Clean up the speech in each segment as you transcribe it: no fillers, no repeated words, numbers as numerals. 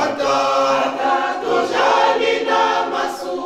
Ata tojali na masu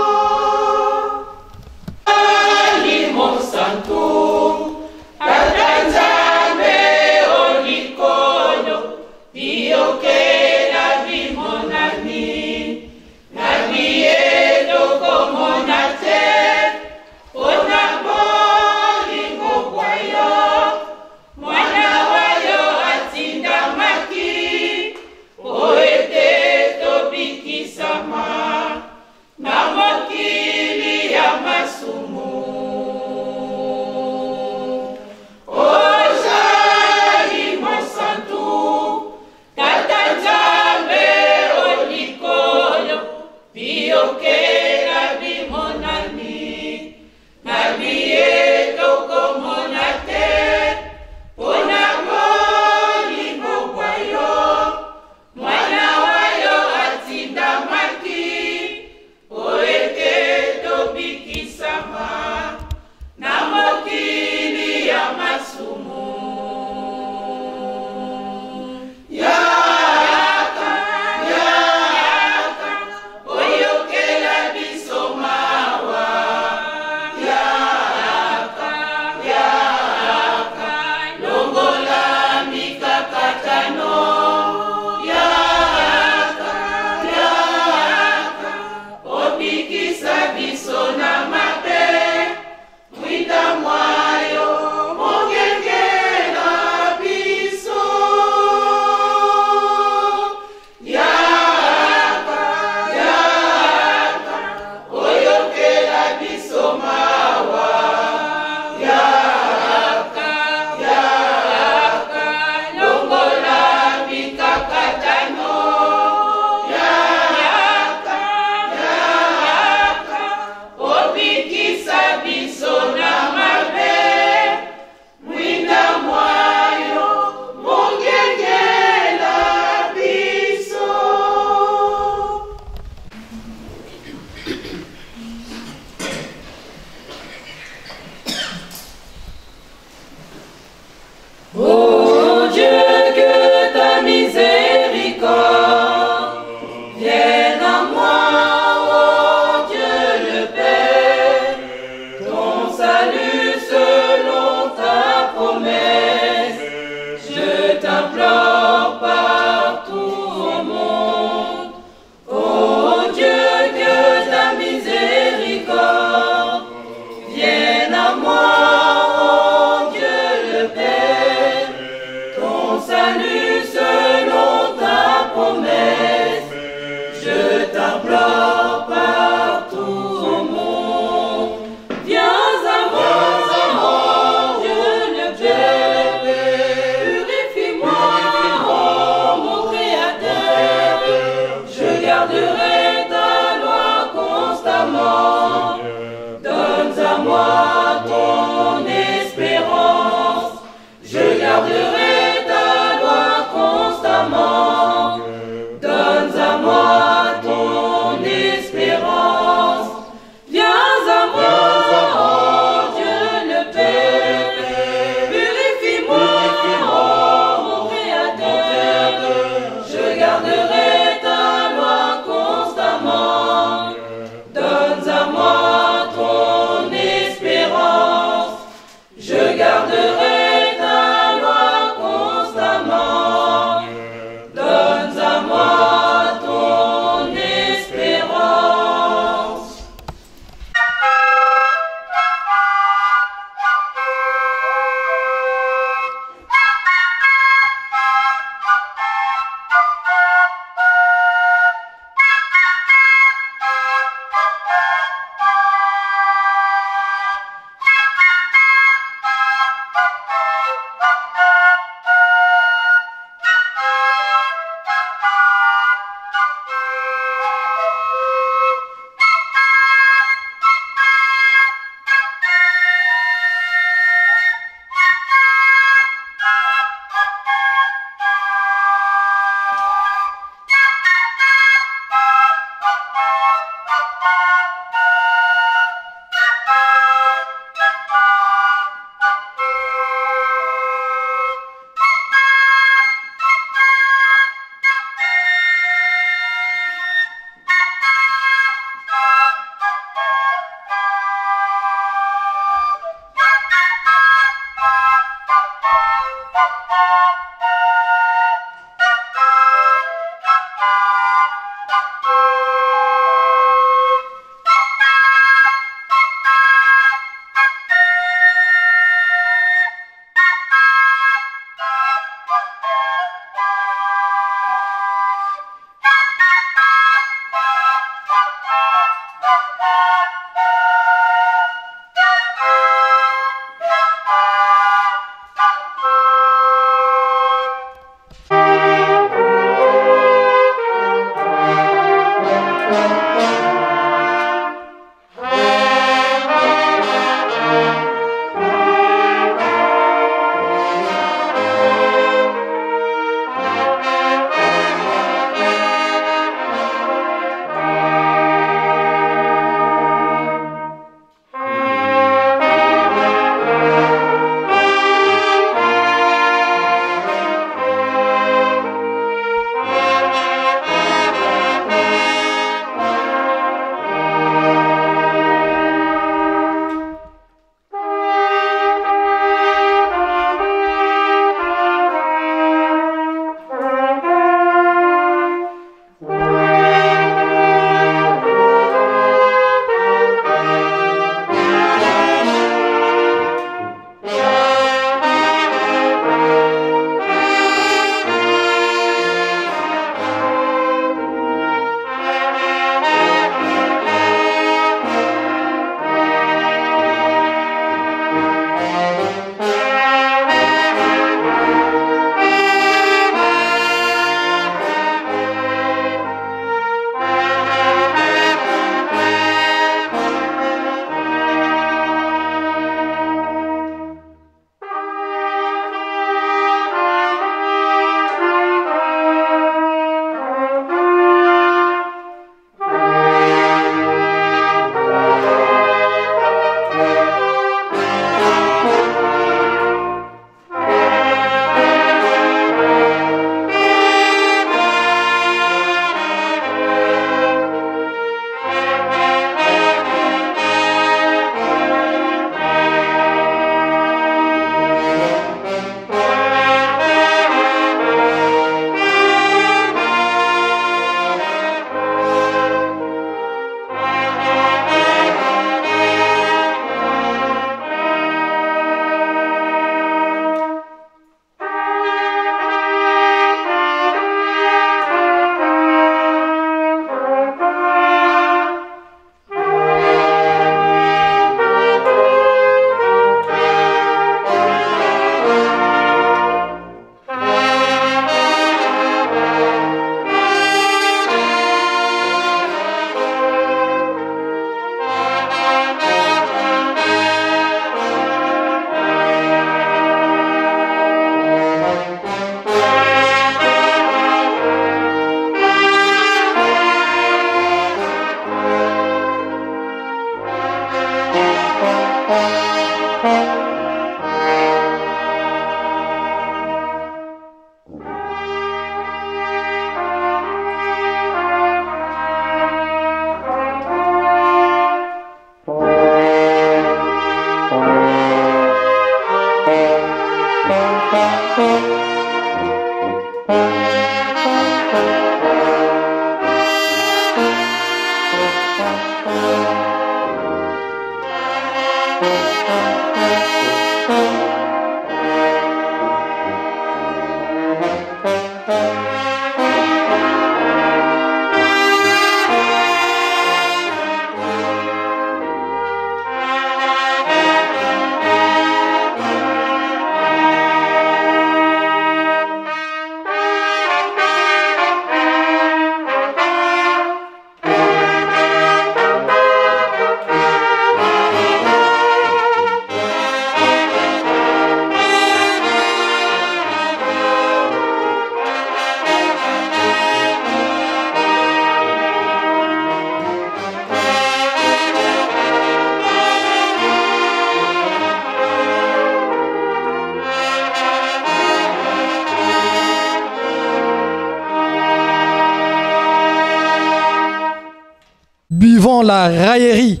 vivant la raillerie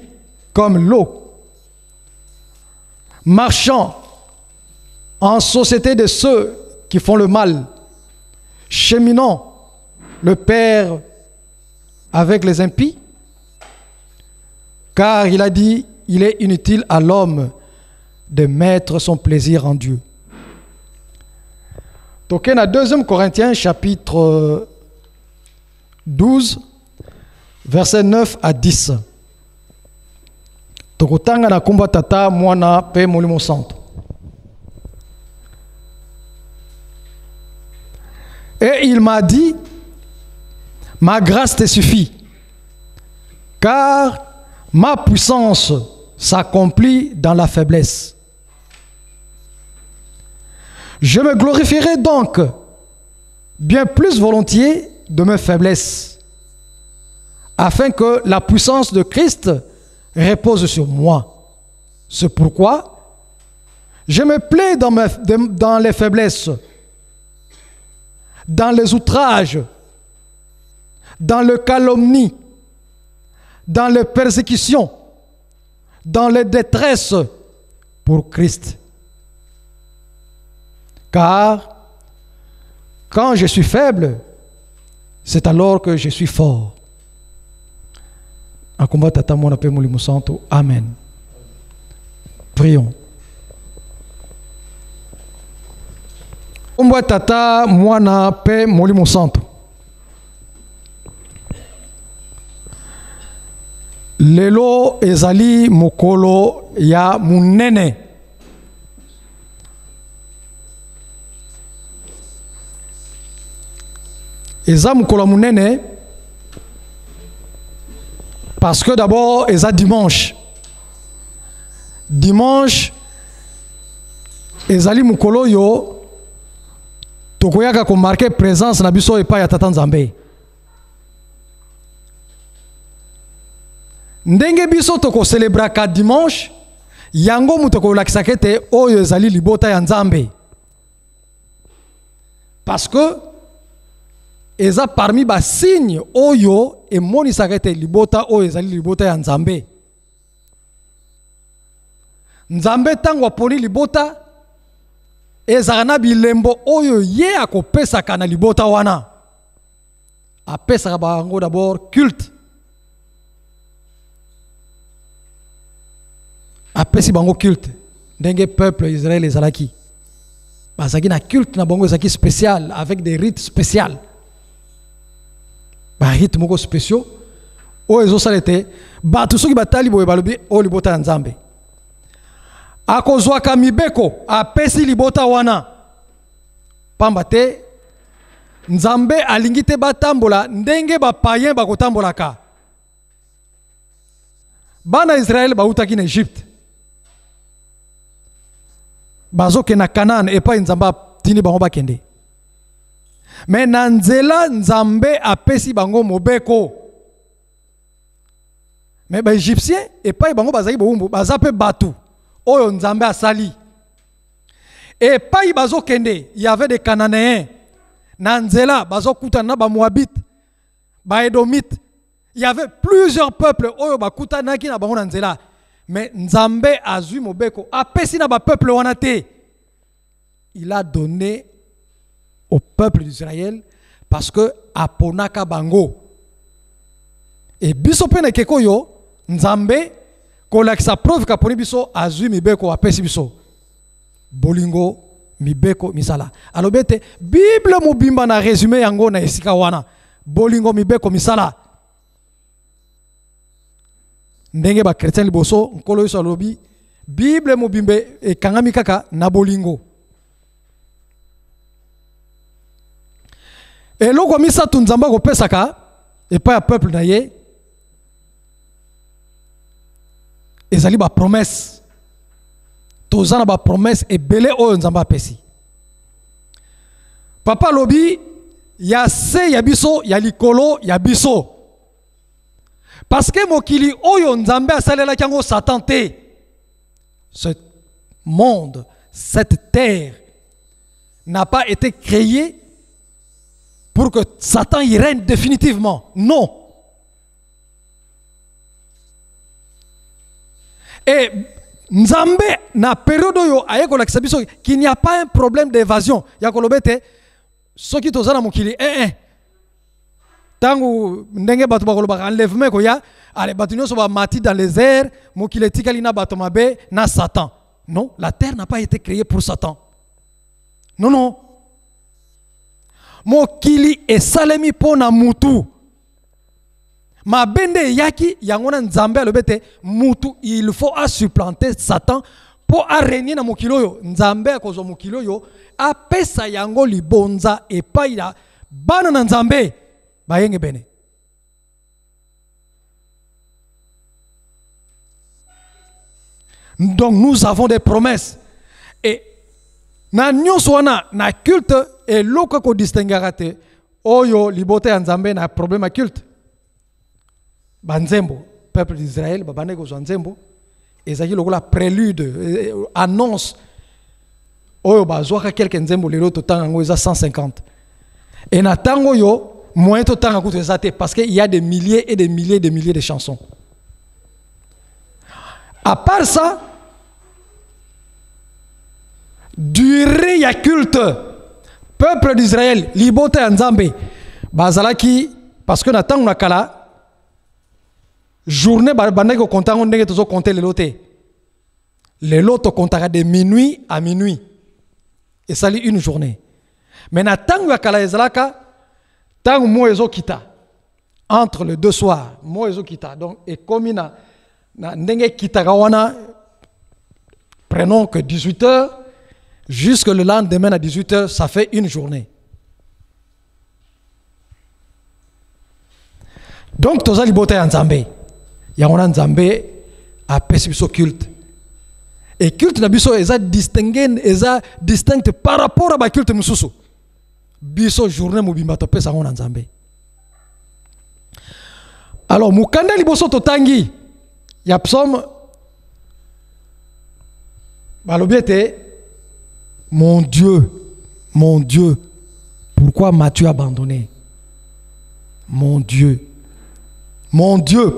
comme l'eau, marchant en société de ceux qui font le mal, cheminant le Père avec les impies, car il a dit, il est inutile à l'homme de mettre son plaisir en Dieu. Donc, dans 2 Corinthiens, chapitre 12, versets 9 à 10. Tokotanga na kumba tata mwana pe molimo santo. Et il m'a dit, ma grâce te suffit, car ma puissance s'accomplit dans la faiblesse. Je me glorifierai donc bien plus volontiers de mes faiblesses, afin que la puissance de Christ repose sur moi. C'est pourquoi je me plais dans les faiblesses, dans les outrages, dans les calomnies, dans les persécutions, dans les détresses pour Christ. Car quand je suis faible, c'est alors que je suis fort. Amen. Prions. Tata mwana pe molimo santo. Lelo ezali mokolo ya munene. Eza mokolo munene parce que d'abord eza dimanche. Dimanche ezali mokolo yo tokoyaka ko marquer présence na biso epai ya Tata Nzambe. Ndenge biso toko célébraka dimanche, yango muto ko lakisa kete oyo ezali libota ya Nzambe. Parce que eza parmi ba signe oyo emonisa kete libota oyo ezali libota ya Nzambe. Nzambe tango aponi libota ezaka na bilembo oyo ye akopesaka na libota wana. Apesaka bango d'abord culte. Apesi bango culte. Ndenge peuple Israël ezalaki. Bazaki na culte na bango ezaki spécial avec des rites spéciaux. Ba rites moko spéciaux. O ezo salete batu soki batali boye balobi o libota ya Nzambe. Akozwaka mibeko apesi libota wana pamba te Nzambe alingi te batambola ndenge bapayen bakotambolaka. Bana Israël bautaki na Egypte bazoke na Canaan epa Nzambe tini bango bakende. Mais na nzela Nzambe apesi bango mobeko. Mais ba Égyptien epa bango bazaki boumbu bazape batu oyo Nzambe asali. Et pas bazo kende, il y avait des Cananéens. Nanzela, bazo kutana ba Moabite, ba Edomite. Il y avait plusieurs peuples oyo ba kutana ki na bango nanzela. Mais Nzambe azui mobeko, apesi na ba peuple wanate. Il a donné au peuple d'Israël parce que aponaka bango. Et biso pena keko yo Nzambe kolakisa preuve ka poni biso azui mibeko apesi biso bolingo mibeko misala alobete Bible mobimba na résumé yango na esika wana bolingo mibeko misala ndenge ba chrétien liboso nkolo yeso alobi Bible mobimbe ekangami kaka na bolingo eloko misatu Nzambe kopesaka epa ya peuple na ye ezali ba promesse tozana ba promesse ebele oyo Nzambe apesi. Papa lobi ya se ya biso ya likolo ya biso parce que mokili oyo Nzambe asalela kango Satan te. Ce monde, cette terre n'a pas été créé pour que Satan y règne définitivement. Non. Et Nzambe na période yo aye ko lakisa biso qu'il n'y a pas un problème d'évasion. Ya ko lobete soki tozana mokili tangu ndenge bato bakoloba enlèvement ko ya ale bato nyonso ba mati dans les airs mokili tikali na bato mabe na Satan. Non, la terre n'a pas été créée pour Satan. Non, non. Mokili esalemi pona mutu. Ma bende yaki yangona nzambe alobete mutu il faut supplanter Satan pour régner na mokili oyo. Nzambe akozwa mokili oyo apesa yango libonza epai ya bana na nzambe bayenge bene. Donc nous avons des promesses. Et na nyonso wana na culte et loko ko distinguera te oyo libote ya nzambe na problème à culte. Banzembo, peuple d'Israël, babane ko nzembo ezaki lokola prélude annonce oyo bazwaka quelque nzembo lelo to tanga ngo eza 150. Et na tango yo moyen to tanga kuto eza te parce qu'il y a des milliers et des milliers de chansons. À part ça, durée ya culte, peuple d'Israël, libote ya nzambe, bazalaki parce que na tango na kala journée bandeko ko kontango ndenge tozo compter les lotés. Les lots comptera de minuit à minuit. Et ça lit une journée. Mais na tango ya kala ezalaka tango mo ezo kita entre les deux soirs, mo ezo kita. Donc et comme na ndenge kita wana prenons que 18 h jusque le lendemain à 18 h, ça fait une journée. Donc toza libote ya nzambe. Yangona nzambe a pesi biso culte. Et culte na biso eza distinct par rapport à ba culte mususu. Biso journée mobimba to pesa ngona nzambe. Alors mukanda liboso totangi ya psaume balobiete mon Dieu, pourquoi m'as-tu abandonné? Mon Dieu,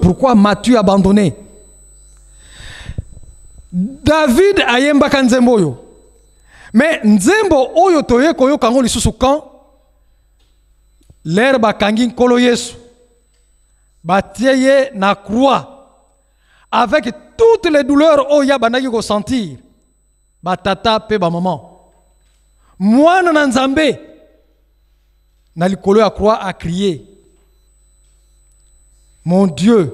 pourquoi m'as-tu abandonné? David ayemba nzembo yo. Mais nzembo oyo toye koyo kango lisusu kan l'herbe kangi nkolo Yesu. Batieye na croix avec toutes les douleurs oya bandaki ko sentir. Batata pe ba maman. Mwana na nzambe na likolo ya croix a crié. Mon Dieu,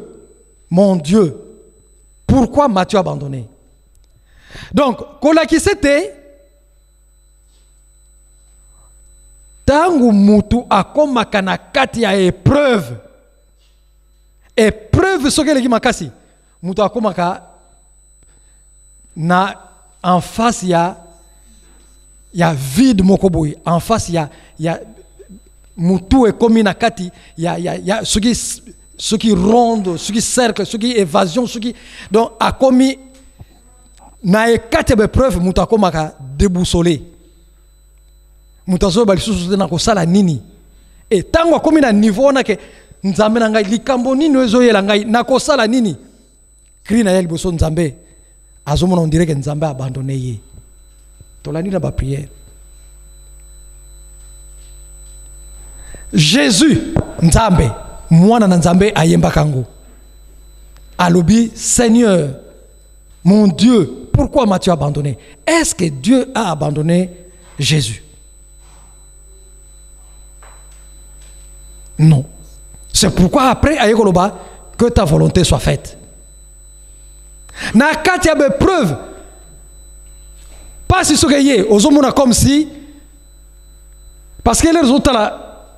pourquoi m'as-tu abandonné? Donc, kolaki c'était tangu mutu akomaka na kati ya épreuve soki eleki makasi mutu akomaka na en face ya vide moko boye, en face ya mutu ekomi na kati ya ce qui ronde, ce qui cercle, ce qui évasion, ce qui donc a commis na ekate be preuve mutakomaka déboussolé mutazo balisusu na ko sala nini et tango akomi na niveau na ke nzambe na ngai likambo nini ezoyela ngai na ko sala nini cri na yeli boso nzambe azomona on dirait que nzambe abandonné ye tolani na ba prière. Jésus nzambe mwana na nzambe ayemba kango alobi Seigneur mon Dieu, pourquoi m'as-tu abandonné? Est-ce que Dieu a abandonné Jésus? Non. C'est pourquoi après ayekoloba que ta volonté soit faite. Na kati ya preuve pas si sokeye ozomona comme si parce que les autres là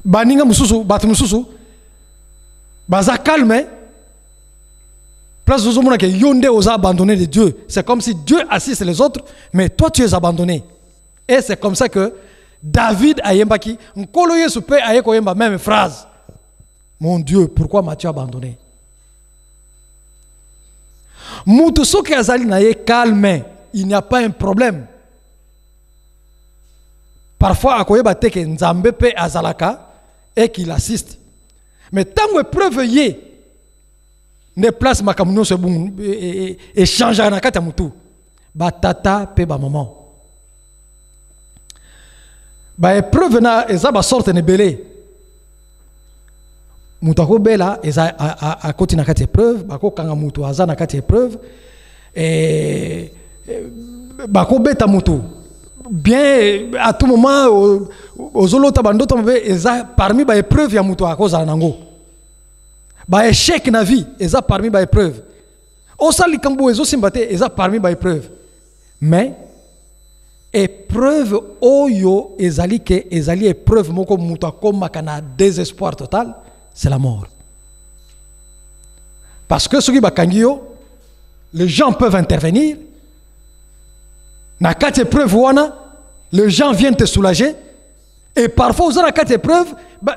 baninga mususu batu mususu baza calme place où on a que Yonde os abandonné de Dieu. C'est comme si Dieu assiste les autres, mais toi tu es abandonné. Et c'est comme ça que David a yembaki, nkolo Yesu pe ayeko yemba même phrase. Mon Dieu, pourquoi m'as-tu abandonné? Mutu soki azali na ye calme, il n'y a pas un problème. Parfois akoyeba te ke nzambe pe azalaka et qu'il assiste. Mais tant que preuve yé ne place makamuno se bon et change na kati mutu ba tata pe ba maman ba épreuve na eza ba sorte ne belé mutu ko bela eza a koti na kati épreuve ba ko kanga mutu aza na kati épreuve et ba ko beta mutu bien à tout moment aux autres bandoto eza parmi ba épreuve ya mutu akoza nango ba échec na vie eza parmi ba épreuve osali kambo ezo simbate eza parmi ba épreuve mais épreuve oyo ezali épreuve moko mutu akoma kana désespoir total c'est la mort parce que soki bakangi yo les gens peuvent intervenir na quatre épreuves wana les gens viennent te soulager et parfois aux na quatre épreuves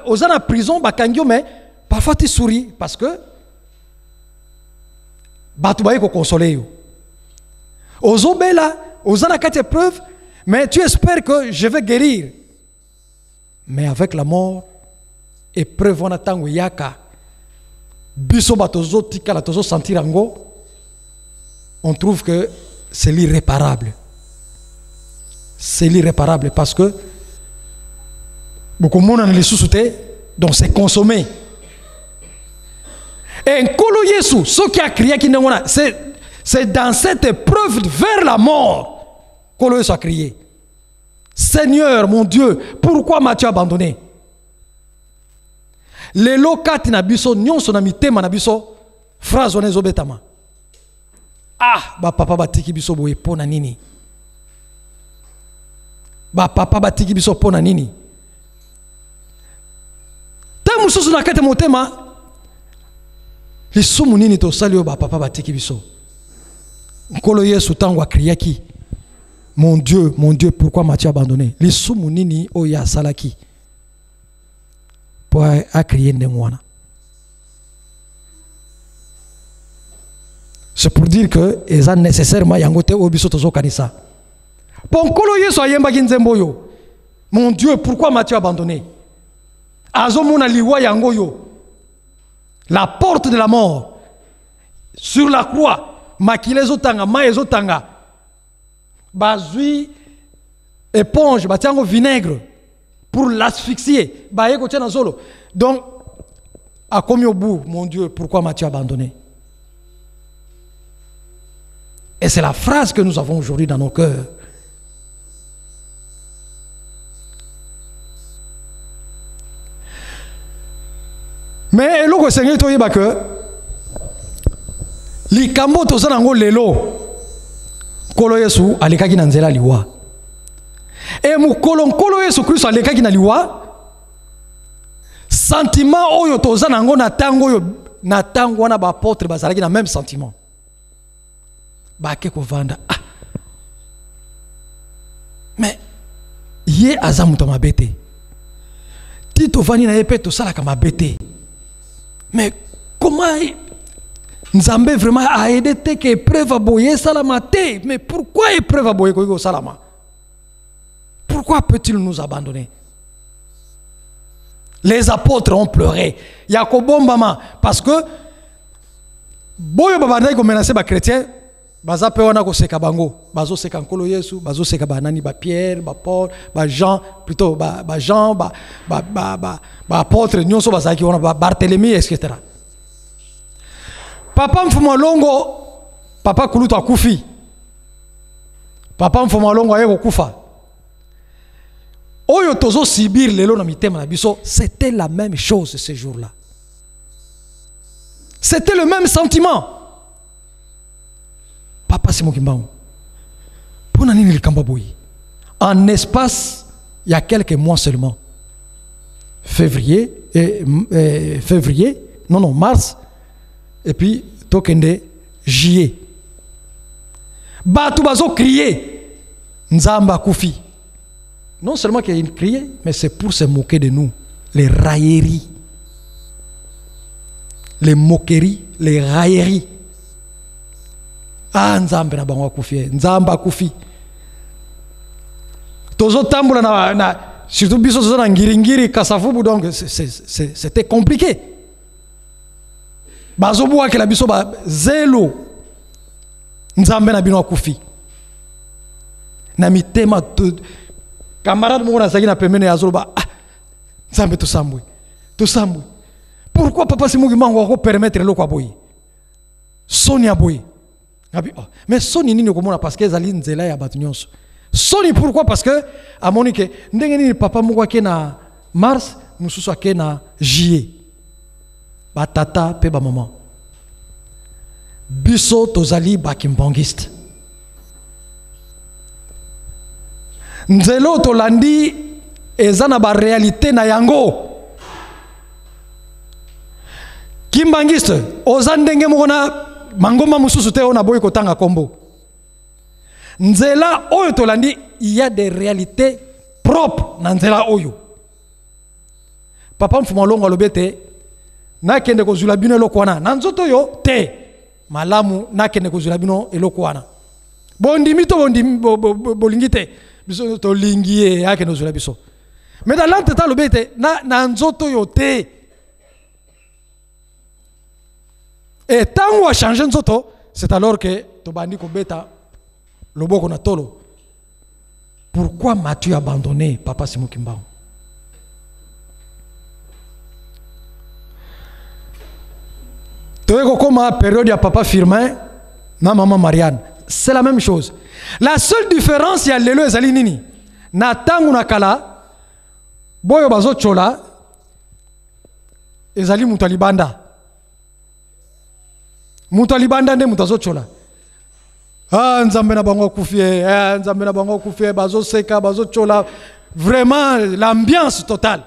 aux na prison bakangi yo mais parfois tu souris parce que batu baye ko consoler yo ozo bela aux na quatre épreuves mais tu espères que je vais guérir mais avec la mort épreuve wana tango yaka biso batozo tikala tozo sentir ango on trouve que c'est l'irréparable. C'est l'irréparable parce que beaucoup de monde les sous-souté, donc c'est consommé. Et Nkolo Yesu, ce qui a crié, c'est dans cette épreuve vers la mort Nkolo Yesu a crié. Seigneur, mon Dieu, pourquoi m'as-tu abandonné? Les locati na biso, nyon son amitema na biso, phrase onezo betama. Ah, ba papa batiki biso boye pona nini? Ba papa batiki biso pona nini? Ta mususu na kate motema. Lisumu nini to salio ba papa batiki biso. Nkolo Yesu tango akriaki. Mon Dieu, pourquoi m'as-tu abandonné? Lisumu nini oya salaki. Pour akrier ndengwana. C'est pour dire que c'est nécessairement yangote obiso tozo kanisa. Bon kolo Yesu ayemba kinzembo yo. Mon Dieu, pourquoi m'as-tu abandonné? Azomona liwa yango yo. La porte de la mort. Sur la croix, makile zotanga, ma zotanga. Bazui éponge, batiango vinaigre pour l'asphyxier. Ba yeko tia na solo. Donc à combien au bout, mon Dieu, pourquoi m'as-tu abandonné? Et c'est la phrase que nous avons aujourd'hui dans nos cœurs. Mais le Seigneur te dit que li kambo to zanango lelo kolo Yesu alekaki na nzela liwa. Et mu kolo Yesu Kristo alekaki na liwa sentiment oyo to zanango na tango wana ba apôtre bazalaki na même sentiment. Bake ko vanda ah mais ye azamu to mabete tito vani na epe to sala kama bete mais comment Nzambe vraiment a aidé te que épreuve boye salama te mais pourquoi épreuve boye ko salama pourquoi peut-il nous abandonner? Les apôtres ont pleuré Yakobo mama parce que boyo babandai ko menacer ba chrétien baza pe wana ko seka bango bazo seka Nkolo Yesu bazo seka banani ba Pierre ba Paul ba Jean plutôt ba Jean ba apôtre nyonso bazaki wana ba Barthélemy etc. Papa mfumo longo papa kuluto akufi papa mfumo longo ayeko kufa oyo tozo sibir lelo na mitema na biso c'était la même chose ce jour-là, c'était le même sentiment. Papa Simon Kimbangu. Pour nani likambo boyi. En espace, il y a quelques mois seulement. Mars, et puis tokende juillet. Batu bazo crier. Nzamba Koufi. Non seulement qu'il criait, mais c'est pour se moquer de nous. Les railleries. Les moqueries, les railleries. Ah, Nzambe na bango akufi, Nzamba akufi. Tozo tamboula na surtout biso tozo na ngiringiri kasafubu donc c'était compliqué. bazobuwa ke la biso ba zelo nzambe na bino akufi na mitema camarade moko nazalaki na pembeni ya zolo ba nzambe tosambwe pourquoi papa Simuki Mbangu ako permettre eloko aboyi soni aboyi mais soni nini komona parce que ezali nzela ya bato nyonso soni pourquoi parce que amoni ke ndenge nini papa moko ake na mars mosusu ake na juillet batata pe bamama biso tozali bakimbangiste nzelo tolandi eza na barealité na yango kimbangiste oza ndenge moko na mangoma mosusu te ona boyi kotanga kombo nzela oyo tolandi il y a des réalités propres na nzela oyo papa mfuma longo alobete nakende kozula bino eloko wana na nzoto yo te malamu nakende kozula bino eloko wana bondimi to bondimi bolingi te biso tolingi ye akende kozula biso mais dans l'entête alobete na nzoto yo te et tant on a changé nzoto c'est alors que tobandi kobeta loboko na tolo. Pourquoi m'as-tu abandonné, papa Simuki Mbangu? Comme la période de papa Firmin, na maman Marianne, c'est la même chose. La seule différence, il y a lelo ezali nini. Na tangu na kala, boyo bazo chola, ezali mutalibanda. Mutalibanda nde mutazo chola. Nzambe na bango kufie, nzambe na bango kufie, bazo seka, bazo chola. Vraiment l'ambiance totale.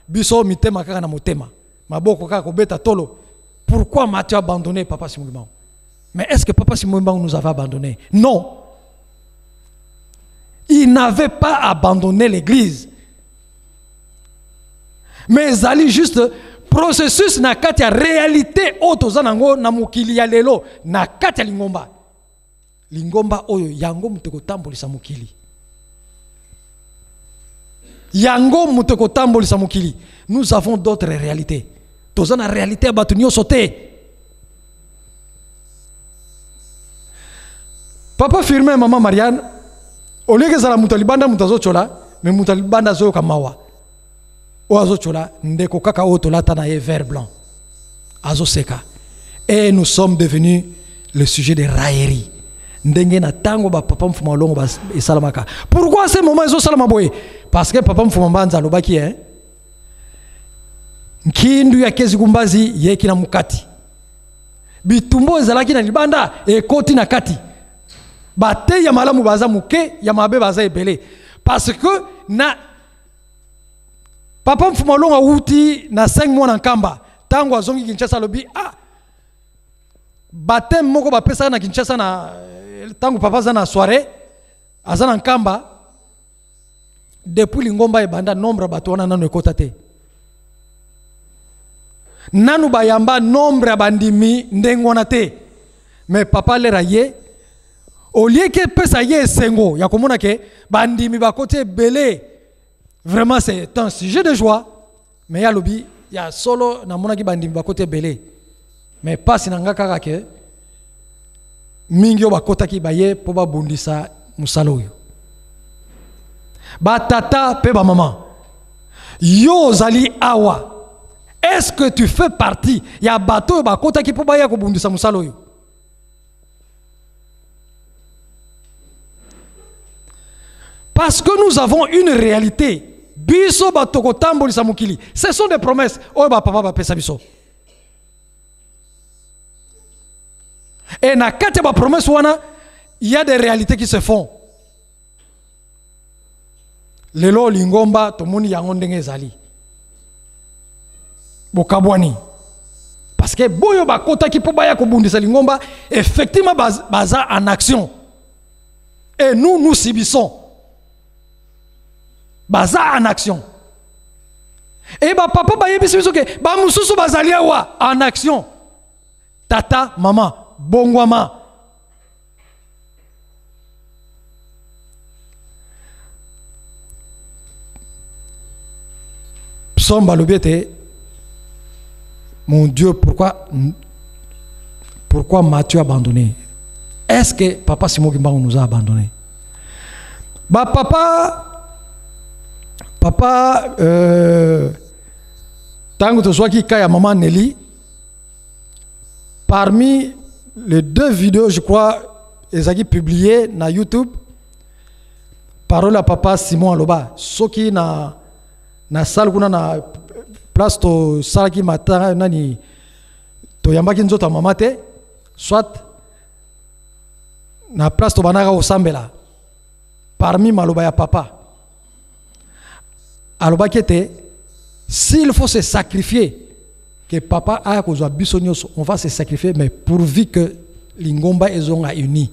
Biso mitema kaka na motema. Maboko kaka kobeta tolo. Pourquoi m'as-tu abandonné, papa Simuki Mbangu? Mais est-ce que papa Simuki Mbangu nous avait abandonné? Non. Il n'avait pas abandonné l'église. Mais il allait juste processus na kati ya réalité otoza nango na mokili ya lelo na kati ya lingomba. Lingomba oyo yango muteko tambolisa mokili. Yango muteko tambolisa mokili. Nous avons d'autres réalités. Toza na réalité abatu nyonso te. Papa Firmin maman Marianne olege zala mutalibanda mutazo chola mais mutalibanda zo kamawa. O azo chola ndeko kaka oto lata na ye vert blanc. Azo seka. Et nous sommes devenus le sujet des railleries. Ndenge na tango ba papa mfuma longo ba esalamaka. Pourquoi ce moment ezo salama boye? Parce que papa mfuma mbanza lobaki nkindu ya kezi kumbazi yeki na mukati. Bitumbo ezalaki na libanda ekoti na kati. Bate ya malamu baza muke ya mabe baza ebele. Parce que na papa mfuma longa uti na 5 mois na nkamba. Tango azongi Kinshasa lobi bate moko ba pesa na Kinshasa na tango papa za na soirée azana nkamba depuis lingomba ebanda nombre bato wana nanu ekota te. Nanu bayamba nombre ya bandimi ndengona te. Mais papa lera ye au lieu que pesa ye sengo ya komona ke bandimi ba côté belé. Vraiment c'est un sujet de joie. Mais ya lobi ya solo na mona ki bandimi ba côté belé. Mais pas sinanga kaka ke mingi yo ba kota ki baye po ba bundisa musalo yo. Ba tata pe ba maman. Yo zali awa. Est-ce que tu fais partie? Il y a bateau ba kota ki po ba ya ko bundisa musalo yo. Parce que nous avons une réalité. Biso batoko tambolisa mukili. Ce sont des promesses. Oh ba papa ba pesa biso. Et na kati ba promesse wana, il y a des réalités qui se font. Lelo lingomba tomoni yango ndenge ezali. Bokabwani. Parce que boyo bakota ki po baya ko bundisa lingomba, effectivement baza en action. Et nous subissons. Baza en action. Et ba papa ba yebi biso ke ba mususu bazali awa en action. Tata, maman, bongwama. Psaume balobiete. Mon Dieu, pourquoi pourquoi Matthieu a abandonné? Est-ce que Papa Simon Kimbangu nous a abandonné? Papa, tant que tu sois qui a maman Nelly, parmi les 2 vidéos, je crois, ils ont publiées sur YouTube, parole à Papa Simon Aloba, ceux qui na salle na place to salle qui matin nani to yambaki nzoto mama te, soit na place to banaka osambela. Parmi maloba ya papa, aloba qui était, s'il faut se sacrifier, que papa a kozwa biso nyonso, on va se sacrifier, mais pourvu que Lingomba et Zonga unis.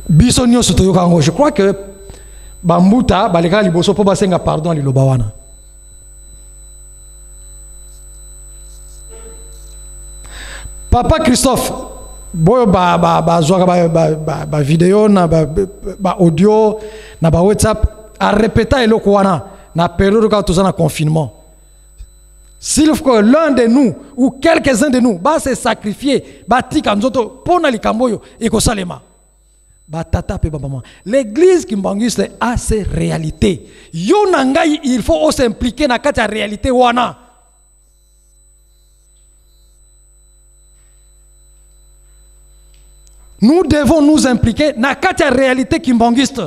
Biso nyonso toyoka ngo. Je crois que Bambuta baleka liboso po basenga pardon liloba wana. Papa Christophe, boyo ba vidéo na ba audio na ba WhatsApp a répété eloko wana na période quand tous en confinement. S'il faut que l'un de nous ou quelques-uns de nous va se sacrifier, va tika nzoto pona likamboyo eko salema. Ba tata pe ba maman. L'église Kimbanguiste a ses réalités. Yo nangai, il faut aussi s'impliquer na kati ya réalité wana. Nous devons nous impliquer dans la réalité kimbanguiste.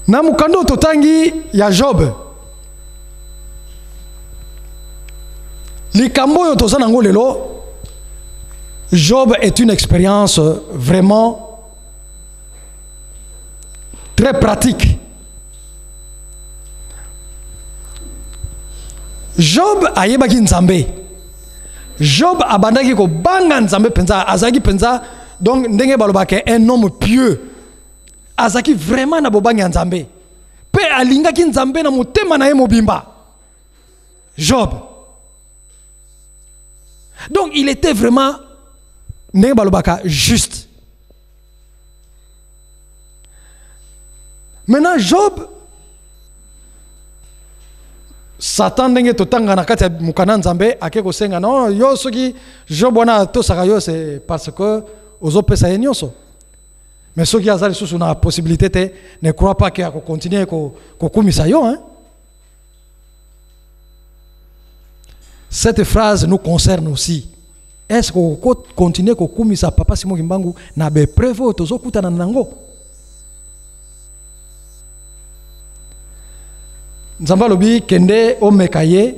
Na mukando totangi ya Job. Likambo yo tozana ngo lelo. Job est une expérience vraiment très pratique. Job ayebaki nzambe. Job abandaki ko banga nzambe penza, azaki penza, donc ndenge balobake un homme pieux. Azaki vraiment na bobanga nzambe. Pe alingaki nzambe na motema na ye mobimba. Job. Donc il était vraiment ndenge balobaka juste. Maintenant Job, Satan ndenge totanga na kati ya mukana nzambe akeko senga non yo soki Job wana to saka yo c'est parce que ozo pesa yenyoso. Mais soki azali susu na possibilité te ne crois pas que ako continuer ko kumisa yo hein. Cette phrase nous concerne aussi. Est-ce qu'on continue ko kumisa papa Simon Kimbangu na be preuve tozo kutana nango? Nzamba lobi kende omekaye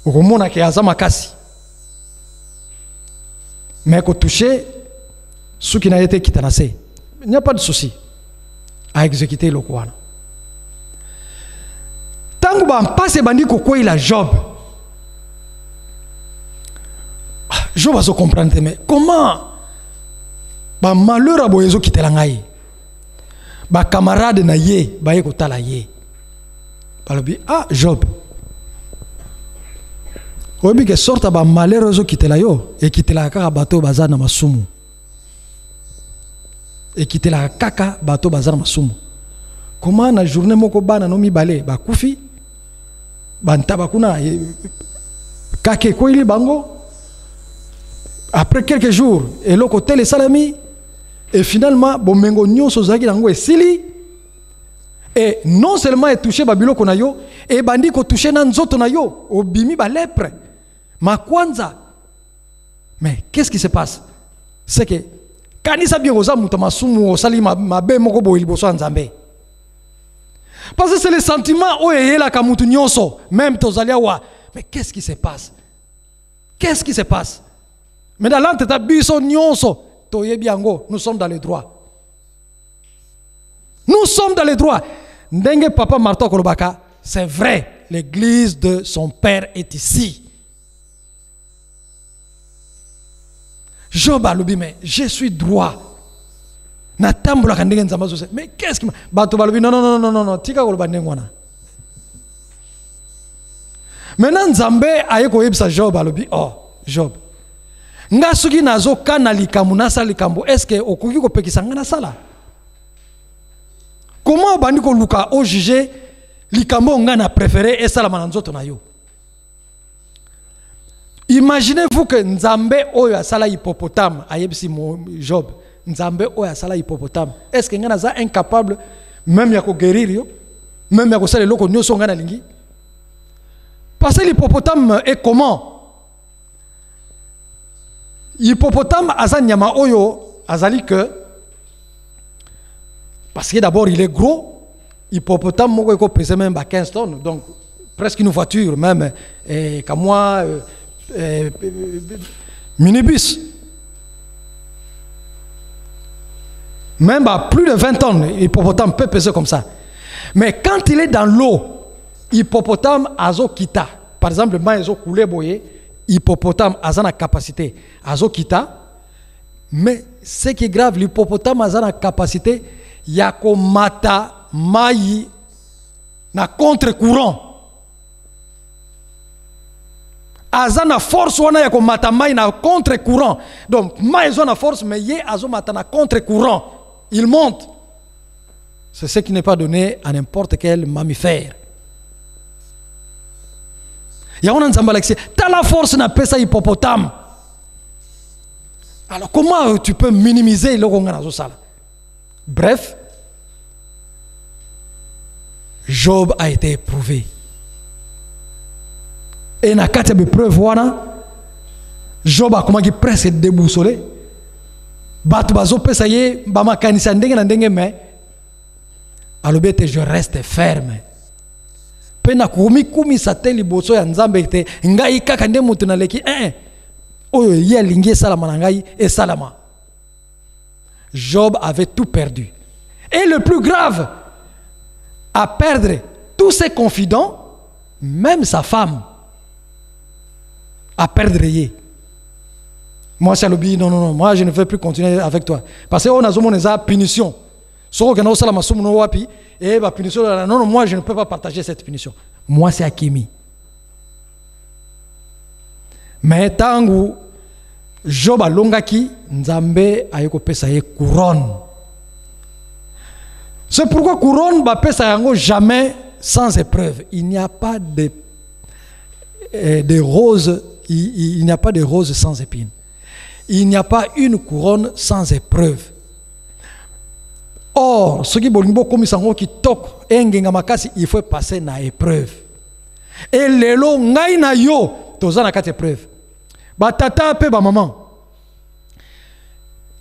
okomona ke aza makasi mais ko toucher ce qui n'a été kitanase. Il n'y a pas de souci à exécuter le kwana. Tango ba passe bandi ko quoi il a Job. Job va se comprendre mais comment ba malheur aboyezo kitela ngai. Ba camarade na ye ba ye ko tala ye. Ah, Job. Obi que sorta ba malheureusement quitter la yo et quitter la kaka bateau bazar na masumu. Et quitter la kaka bateau bazar na masumu. Comment na journée moko bana no mi balé ba kufi ba ntabakuna kake ko ili bango. Après quelques jours et le côté les salami et finalement bomengo nyonso zaki nango esili. Et non seulement est touché babilo konayo et bandi ko touché na nzoto na yo obimi ba lèpre ma kwanza. Mais qu'est-ce qui se passe? C'est que kanisa bien oza muto masumu osali mabe moko bo iliboso nzambe. Parce que c'est le sentiment o eyela ka mutu nyonso même tozalia wa. Mais qu'est-ce qui se passe? Qu'est-ce qui se passe? Mais dans l'entête biso nyonso toyebi yango, nous sommes dans le droit. Nous sommes dans les droits. Ndenge papa Marto Kolobaka, c'est vrai, l'église de son père est ici. Job a lobi, mais je suis droit. Mais qu'est-ce qui m'a. Bato balobi, non, tika koloba ndengwana. Maintenant, Nzambe a yeko yebsa Job a lobi, oh, Job, nga soki nazo kana likambo nasala likambo est-ce que okoki kopekisa nga nasala? Comment bandi ko luka o juger likambo nga na préféré esalama na nzoto na yo? Imaginez-vous que Nzambe oyo asala hippopotame ayebisi Job, Nzambe oyo asala hippopotame, est-ce que nga naza incapable même ya ko guérir yo, même ya ko sala loko nyoso nga na lingi? Parce que l'hippopotame est comment? Hippopotame aza nyama oyo azali que parce que d'abord il est gros. Hippopotame moko eko pèse même 15 tonnes, donc presque une voiture même, comme moi minibus. Même à plus de 20 tonnes, hippopotame peut peser comme ça. Mais quand il est dans l'eau, hippopotame azo kita. Par exemple, le maïs coulé boye, hippopotame a la capacité azo kita. Mais ce qui est grave, l'hippopotame a la capacité yako mata maï na contre-courant. Aza na force wana yako mata maï na contre-courant. Donc maïs a force mais ye azo mata na contre-courant. Il monte. C'est ce qui n'est pas donné à n'importe quel mammifère. Yaona nzamba l'accès. T'as la force na pesa hippopotame. Alors comment tu peux minimiser le gonga na sala? Bref, Job a été éprouvé. Et na kati be preuve wana, Job a comment presque déboussolé. Batu bazo pesa ye ba makanisa ndenge na ndenge mais alobete je reste ferme. Pena kumi sateli boso ya nzambe te ngai kaka nde mutu na leki oyo ye lingi salama na ngai et salama. Job avait tout perdu. Et le plus grave, à perdre tous ses confidents, même sa femme, à perdre ye. Moi, c'est l'obéi, non, moi je ne veux plus continuer avec toi. Parce qu'on a une punition. Et la punition, non, moi je ne peux pas partager cette punition. Moi c'est Akimi. Mais tant Job a longaki, Nzambe a pesa ye couronne. C'est pourquoi couronne va pesa yango jamais sans épreuve. Il n'y a pas de roses, il n'y a pas de roses sans épines. Il n'y a pas une couronne sans épreuve. Or, ce qui bolingbo comme sango qui tok engenga makasi, il faut passer na épreuve. Et lelo ngai na yo toza na kati épreuve. Ba tata pe ba maman.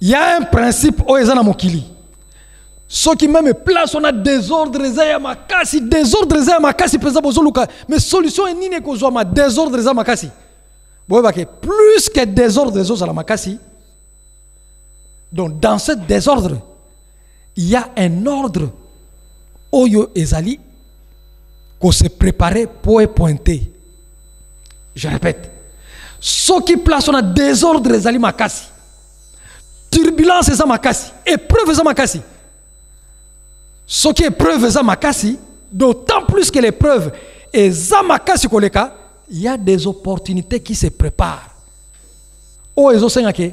Il y a un principe o ezana mokili. Ce qui même place on a désordre ezaya makasi, désordre ezaya makasi pesa bozoluka, mais solution est nini ko zo ma désordre ezaya makasi. Plus que désordre des autres à la makasi. Donc dans ce désordre, il y a un ordre. Oyo ezali qu'on se préparait pour pointer. Je répète. Ce qui place on a désordre ezali makasi. Turbulence ezali makasi. Épreuve ezali makasi. Ce qui est épreuve ezali makasi, d'autant plus que l'épreuve ezali makasi koleka. Il y a des opportunités qui se préparent. Oh, ils ont que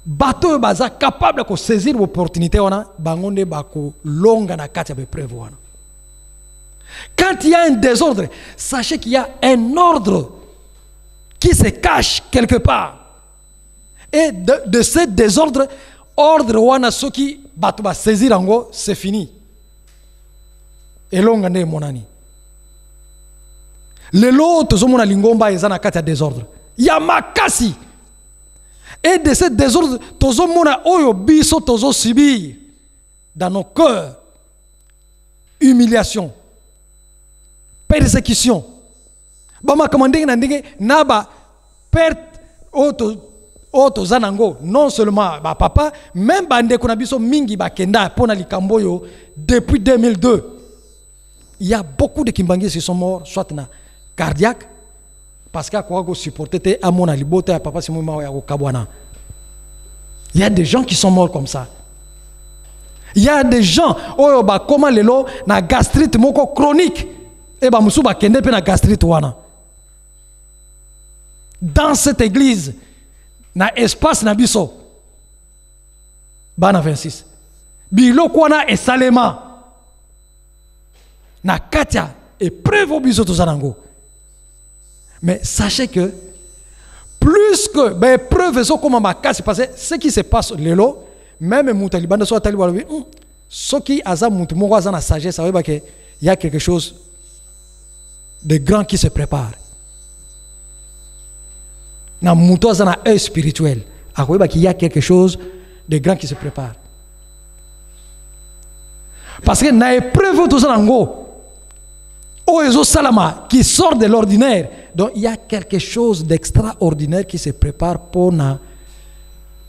bateau baza capable de saisir l'opportunité wana bangonde bako longa na kati ya épreuve wana. Quand il y a un désordre, sachez qu'il y a un ordre qui se cache quelque part. Et de ce désordre, ordre wana soki bato ba saisir ango, c'est fini. Et longa ne monani. Les lots, tozomona lingomba ezana kati ya désordre. Ya makasi. Et de ce désordre, tozomona oyo biso tozo subir dans nos cœurs. Humiliation. Persécution. Bama commandé na ndenge naba perte tozanango. Non seulement ba papa, même bande kuna biso mingi ba kenda pona likambo yo depuis 2002. Il y a beaucoup de Kimbangis qui sont morts, soit na cardiaque, parce qu'il y a supporté à mon alibote à papa Simon ya Kabwana. Il y a des gens qui sont morts comme ça. Il y a des gens oh ba comment lelo na gastrite moko chronique et ba musu ba kende pe na gastrite wana. Dans cette église na espace na biso bana 26 biloko wana esalema na katia épreuve biso tozanango. Mais sachez que plus que ben épreuve so comme makasi, parce que ce qui se passe lelo même mutalibanda so taliba ce qui aza mutu moko aza na sagesse, ça veut dire que il y a quelque chose de grand qui se prépare. Na mutu aza na œil spirituel, akoyeba qu'il y a quelque chose de grand qui se prépare. Parce que na épreuve tozanango Oezo Salama qui sort de l'ordinaire. Donc il y a quelque chose d'extraordinaire qui se prépare pour na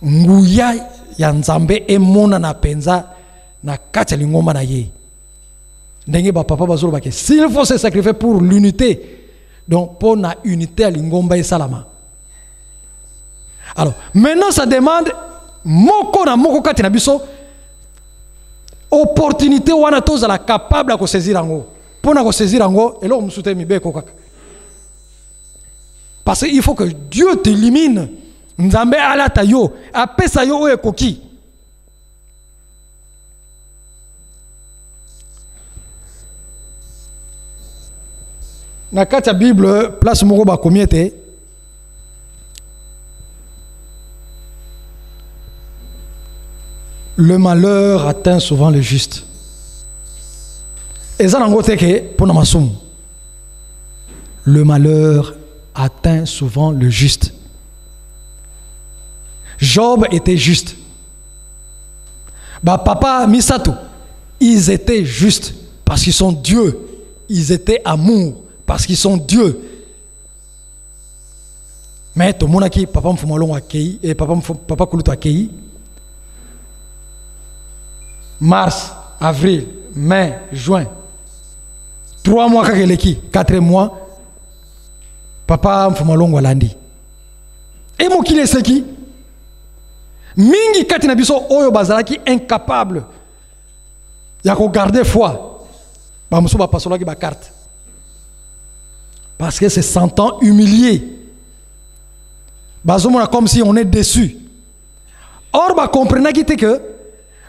nguya ya nzambe emona na penza na kati ya lingomba na ye. Ndenge ba papa bazolo ba ke s'il faut se sacrifier pour l'unité, donc pour na unité à lingomba et Salama. Alors maintenant ça demande moko na moko kati na biso opportunité wana tozala capable de saisir ango. Pour nous saisir en gros, et là on me soutient parce qu'il faut que Dieu t'élimine. Nzambe ala tayo, apesa yo e koki. Na kati ya Bible place moko ba komiete. Le malheur atteint souvent le juste. Le malheur atteint souvent le juste. Job était juste. Papa Misato, ils étaient justes parce qu'ils sont Dieu. Ils étaient amour parce qu'ils sont Dieu. Mais tout le monde qui papa mfumalongo akei et papa kuluto akei. Mars, avril, mai, juin. 3 mois kakeleki, 4 mois, papa mfumalongo alandi. Et mokile seki, mingi kati na biso oyo bazalaki incapable ya ko garder foi. Ba muso ba pasolaki ba carte. Parce que se sentant humilié. Bazomona comme si on est déçu. Or ba comprenaki que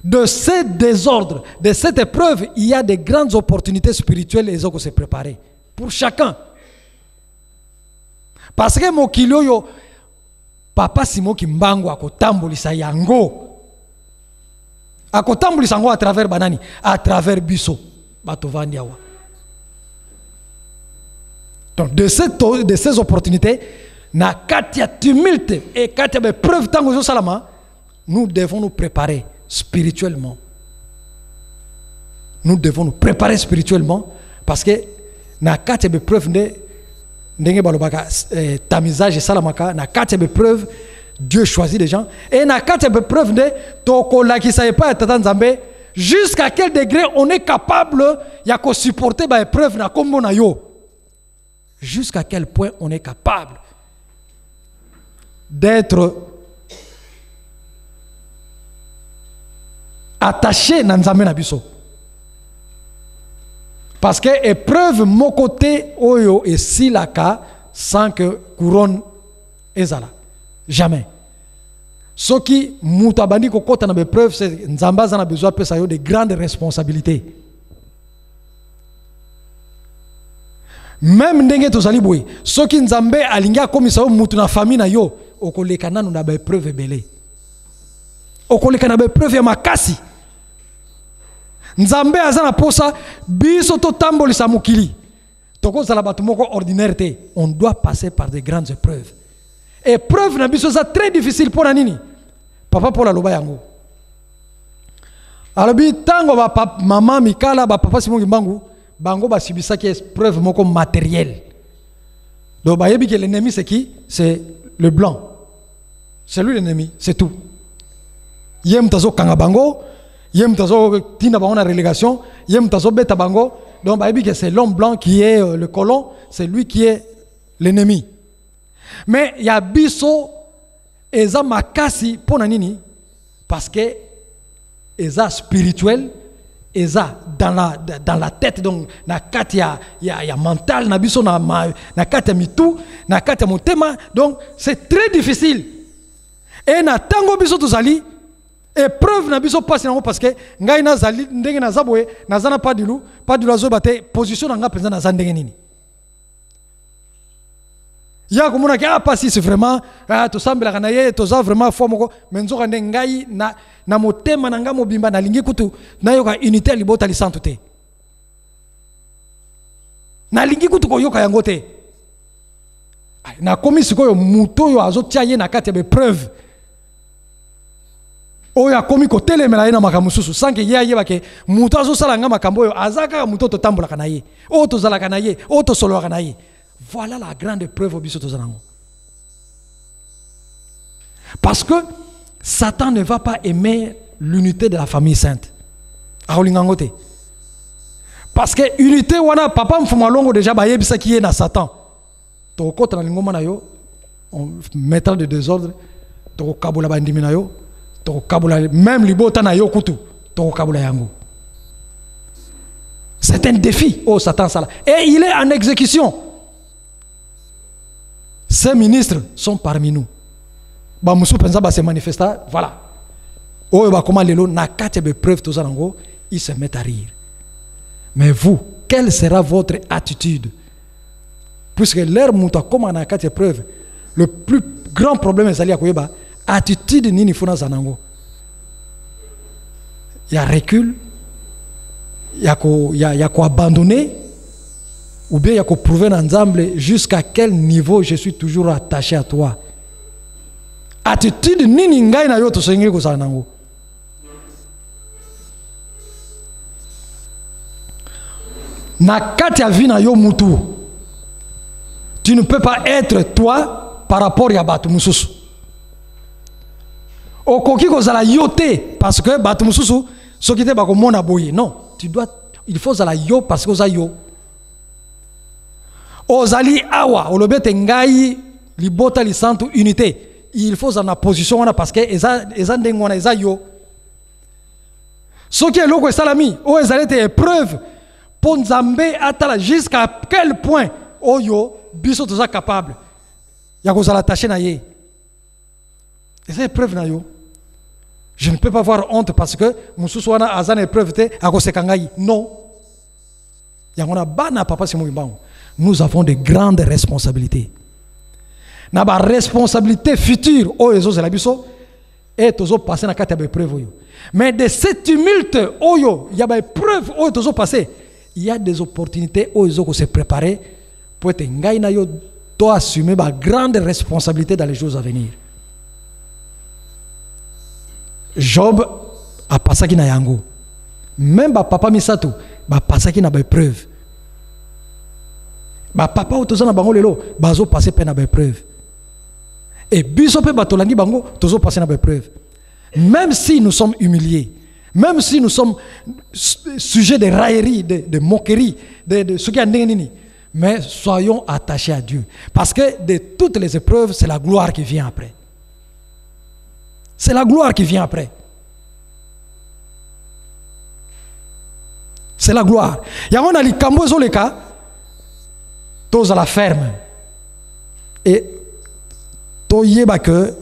de ce désordre, de cette épreuve, il y a de grandes opportunités spirituelles et ils ont se préparer pour chacun. Parce que mokilo yo papa Simo Kimbango akotambulisa yango. Akotambulisa yango à travers banani, à travers biso batovandi awa. Donc de ces opportunités, na katia tumulte et katia épreuve tango zo salama, nous devons nous préparer spirituellement. Nous devons nous préparer spirituellement parce que na kati be preuve ndenge balobaka tamisage et salamaka na kati be preuve Dieu choisit des gens et na kati be preuve de toko la ki savait pas tata nzambe jusqu'à quel degré on est capable ya ko supporter ba épreuve na kombo na yo, jusqu'à quel point on est capable d'être attaché na nzambe na biso. Parce que épreuve mon côté oyo et silaka sans que couronne ezala jamais. Ce qui mutabandi ko kota na épreuve, c'est nzamba za na besoin pesa yo de grandes responsabilités. Même ndenge tozali boy, ce qui nzambe alinga komisa yo mutu na famille na yo okoleka nanu na ba épreuve belé. Okoleka na ba épreuve ya makasi. Nzambe azana posa biso to tambolisa mukili. Toko zala batu moko ordinaire te. On doit passer par de grandes épreuves. Épreuve na biso za très difficile pour nini? Papa pour la loba yango. Alobi tango ba maman Mikala ba papa Simon Kimbangu bango ba sibisa ki épreuve moko matérielle. Donc ba yebi que l'ennemi c'est qui? C'est le blanc. C'est lui l'ennemi, c'est tout. Yem tazo kanga bango. Yem tazo tina bango na relégation, yem tazo beta bango. Donc bah que c'est l'homme blanc qui est le colon, c'est lui qui est l'ennemi. Mais il y a biso eza makasi pona nini parce que eza spirituel, eza dans la tête, donc na kati ya mental na biso na kati ya mitu, na kati ya motema, donc c'est très difficile Et na tango biso tozali épreuve na biso passe nango parce que ngai nazali ndenge nazaboye nazana pas dilu azo bate position na nga penza nazana ndenge nini. Ya komona ki passe c'est vraiment to sambela na ye toza vraiment fo moko menzoka ndenge ngai na motema na nga mobimba na lingi kutu na yoka unité libota lisantu te. Na lingi kutu ko yoka yango te. Na komi sikoyo muto yo azo tia ye na kati ya preuve. Oyo akomi ko telemela ye na makambo susu sanke ye ayeba ke muto azo sala nga makambo yo azaka muto to tambola kana ye. O to zala kana ye, o to solo kana ye. Voilà la grande preuve biso to zanango. Parce que Satan ne va pas aimer l'unité de la famille sainte. Aolingangote. Parce que unité wana papa mfuma longo déjà ba yebisa ki ye na Satan. To kota na lingoma na yo on mettra de désordre to kabula bandimi na yo to kabula même libota na yo kutu to kabula yango. C'est un défi oh Satan ça et il est en exécution. Ces ministres sont parmi nous. Ba musu penza ba se manifesta voilà. Oh ba comment lelo na kati be preuve to zanango ils se mettent à rire. Mais vous, quelle sera votre attitude? Puisque leur mouta comme on a quatre épreuves, le plus grand problème est à koyeba attitude nini funa zanango. Il y a recul, il y a quoi abandonner, ou bien il y a quoi prouver ensemble jusqu'à quel niveau je suis toujours attaché à toi. Attitude nini ngai na yo to sengeli ko zanango. Na kati ya vina yo mutu. Tu ne peux pas être toi par rapport à batu mususu. Okoki kozala yote parce que batu mususu sokite bako mona boye. Non, il faut zala yo parce que oza yo. Ozali awa olobete ngai libota lisantu unité. Il faut zana position wana parce que eza ndengo wana eza yo. Soki eloko esalami o ezalete épreuve pour Nzambe atala jusqu'à quel point oyo biso toza capable ya kozala attaché na ye. Et c'est épreuve na yo. Je ne peux pas avoir honte parce que mususu wana azana épreuve te akoseka ngai. Non. Yangona bana papa Simon Mbango. Nous avons de grandes responsabilités. Na ba responsabilité future oyo zela biso et tozo passer na kati ya épreuve yo. Mais de cette tumulte oyo ya ba épreuve oyo tozo passer, il y a des opportunités où ils ont se préparer pour être ngaina yo doit assumer ma grande responsabilité dans les jours à venir. Job a passé qui na yango. Même ba papa misato ba passé qui na ba épreuve. Ba papa otoza na bango lelo bazo passer pe na ba épreuve. Et biso pe batolangi bango tozo passer na ba épreuve. Même si nous sommes humiliés, même si nous sommes sujets de raillerie, de moquerie, de ce qui est nini, mais soyons attachés à Dieu. Parce que de toutes les épreuves, c'est la gloire qui vient après. C'est la gloire qui vient après. C'est la gloire. Il y a un likambo zoleka, tous à la ferme. Et toyeba que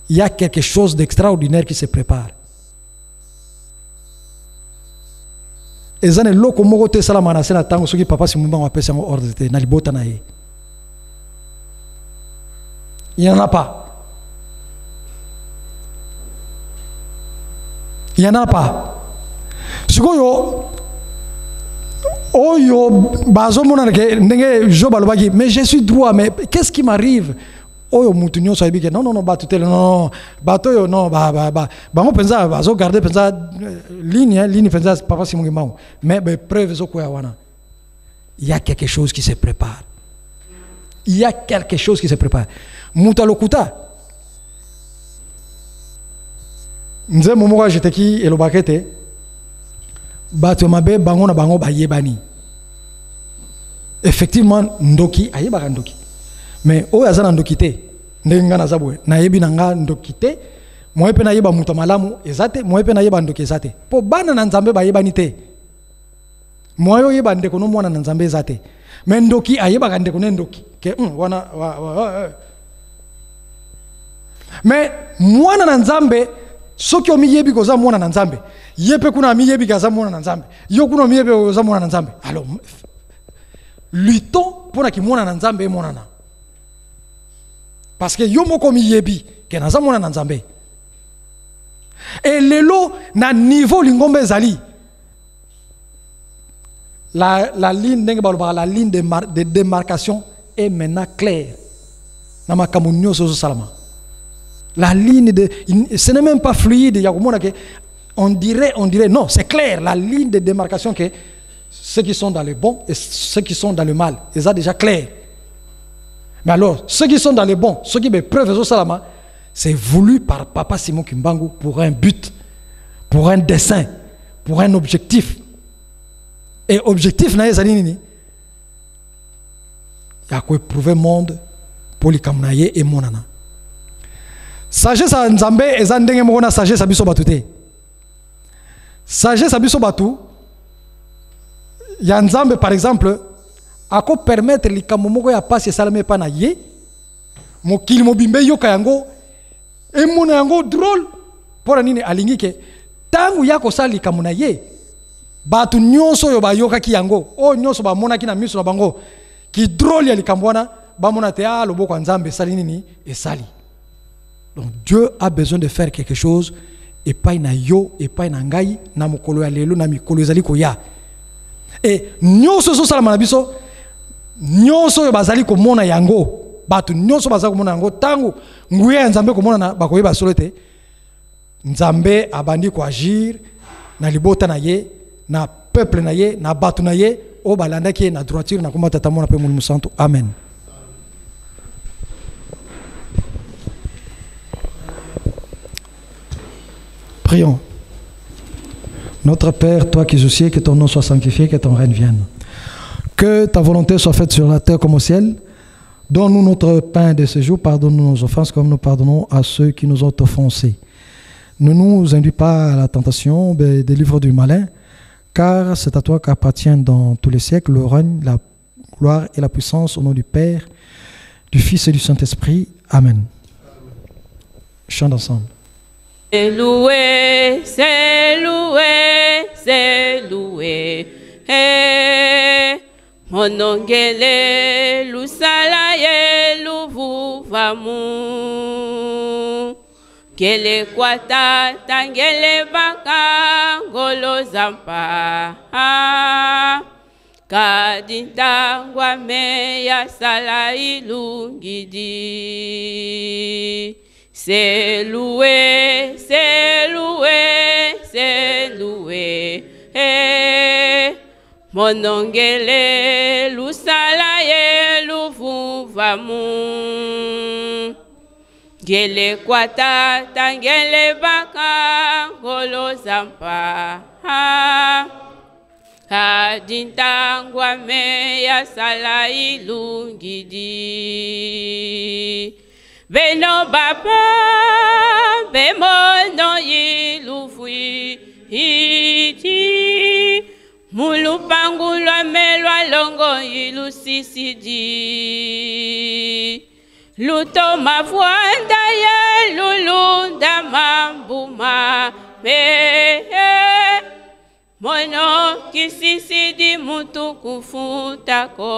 il y a quelque chose d'extraordinaire qui se prépare. Ezane loko moko te sala manase na tango soki papa Simumba wa pesa ngo ordre te na libota na ye. Il n'y en a pas. Il n'y en a pas. Sikoyo oyo bazo mona ke ndenge Job alobaki mais je suis droit mais qu'est-ce qui m'arrive? Oyo mutu nyonso ayebi ke non batutele non bato yo non bango penza bazo garder penza ligne penza papa Simon Mbango mais preuve zo ko ya wana. Il y a quelque chose qui se prépare. Il y a quelque chose qui se prépare. Muta lokuta nze momo jeteki elobakete bato mabe bango na bango bayebani. Effectivement ndoki ayeba ndoki. Mais o yazana ndokite ndenga na zabwe na yebi nanga ndokite moyepe na yeba muto malamu ezate moyepe na yeba ndoki ezate po bana na Nzambe ba yeba nite moyo yeba ndeko no mwana na Nzambe ezate mais ndoki ayeba ndeko ne ndoki ke wana Mais mwana na nzambe soki omiyebi koza mwana na nzambe yepe kuna miyebi kaza mwana na nzambe yo kuna miyebi koza mwana na nzambe. Alors luttons pour na ki mwana na nzambe mwana na, parce que yo moko miyebi ke naza mwana na nzambe. Et lelo na niveau lingombe zali la ligne la ligne de démarcation est maintenant claire. Na makambo nyonso salama. La ligne de, ce n'est même pas fluide. On dirait, non, c'est clair. La ligne de démarcation que ceux qui sont dans le bon et ceux qui sont dans le mal, ils sont déjà clairs. Mais alors, ceux qui sont dans le bon, ceux qui me preuve au salama, c'est voulu par Papa Simon Kimbangu pour un but, pour un dessein, pour un objectif. Et objectif, il y a quoi prouver le monde pour les kamnaye et monana. Sagesse à Nzambe et Zandenge Mona sagesse à Biso Batute. Sagesse à Biso Batu, ya Nzambe par exemple, à quoi permettre les kamomoko ya passe salame panaye, mokili mobimbe yo kayango, et mon yango drôle, pour anine alingi ke, tangu yako sali kamunaye, batu nyonso yo ba yoka ki yango, o nyonso ba mona ki na miso na bango, ki drôle ya likambwana, ba mona te a lobo kwa Nzambe sali nini, et sali. Donc Dieu a besoin de faire quelque chose et pas na yo et pas na ngai na mokolo ya lelo na mikolo ezali koya. Et nyonso so sala manabiso nyonso yo bazali ko mona yango batu nyonso bazali ko mona yango tangu nguya Nzambe ko mona na bakoyeba solete Nzambe abandi ko agir na libota na ye na peuple na ye na batu na ye o balanda ki na droiture na komata tamona pe Mulungu Santo. Amen. Prions. Notre Père, toi qui es au ciel, que ton nom soit sanctifié, que ton règne vienne. Que ta volonté soit faite sur la terre comme au ciel. Donne-nous notre pain de ce jour, pardonne-nous nos offenses comme nous pardonnons à ceux qui nous ont offensés. Ne nous induis pas à la tentation, mais délivre du malin, car c'est à toi qu'appartiennent dans tous les siècles le règne, la gloire et la puissance au nom du Père, du Fils et du Saint-Esprit. Amen. Chant ensemble. C'est loué, c'est loué, c'est loué. Hey, monongele lusala ye luvuvamu. Kele kwata tangele baka ngolo zampa. Kadinta ngwame ya sala ilungidi. C'est loué, c'est loué, c'est loué. Hey, monongele lusala ye luvuvamu. Gele kwata tangele baka ngolo zampa. Kadinta ngwame ya sala ilungidi. Beno baba, bemono yilufui iti. Mulupangulwa melwa longo ilusisidi. Luto mavwanda ye lulunda mambuma me. Mono kisisidi mutukufu tako.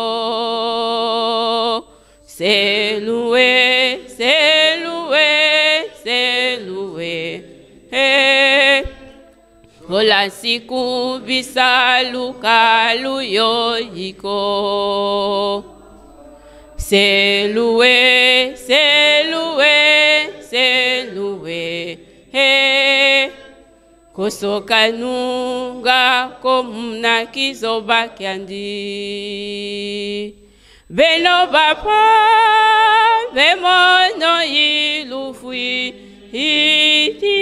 C'est loué, c'est loué, c'est loué. Hey. Ola siku bisaluka luyo yiko. C'est loué, c'est loué, c'est loué. Hey. Kosoka nunga komuna kizoba kyandi. Beno bapa, bemono ilufui iti.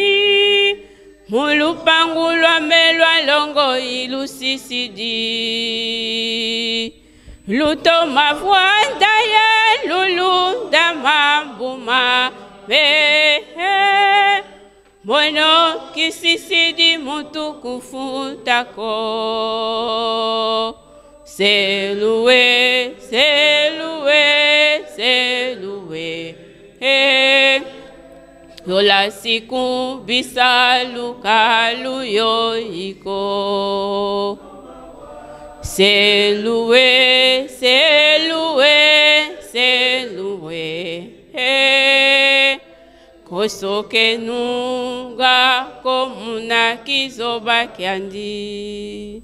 Mulupangulwa melwa longo ilusisidi. Luto mavwanda ye lulunda mambuma me. Mono kisisidi mutukufu tako. C'est loué, c'est loué, c'est loué. Hey. yola siku bisalukalu yoiko. C'est loué, c'est loué, c'est loué. Kosoke nunga komuna kizoba kyandi.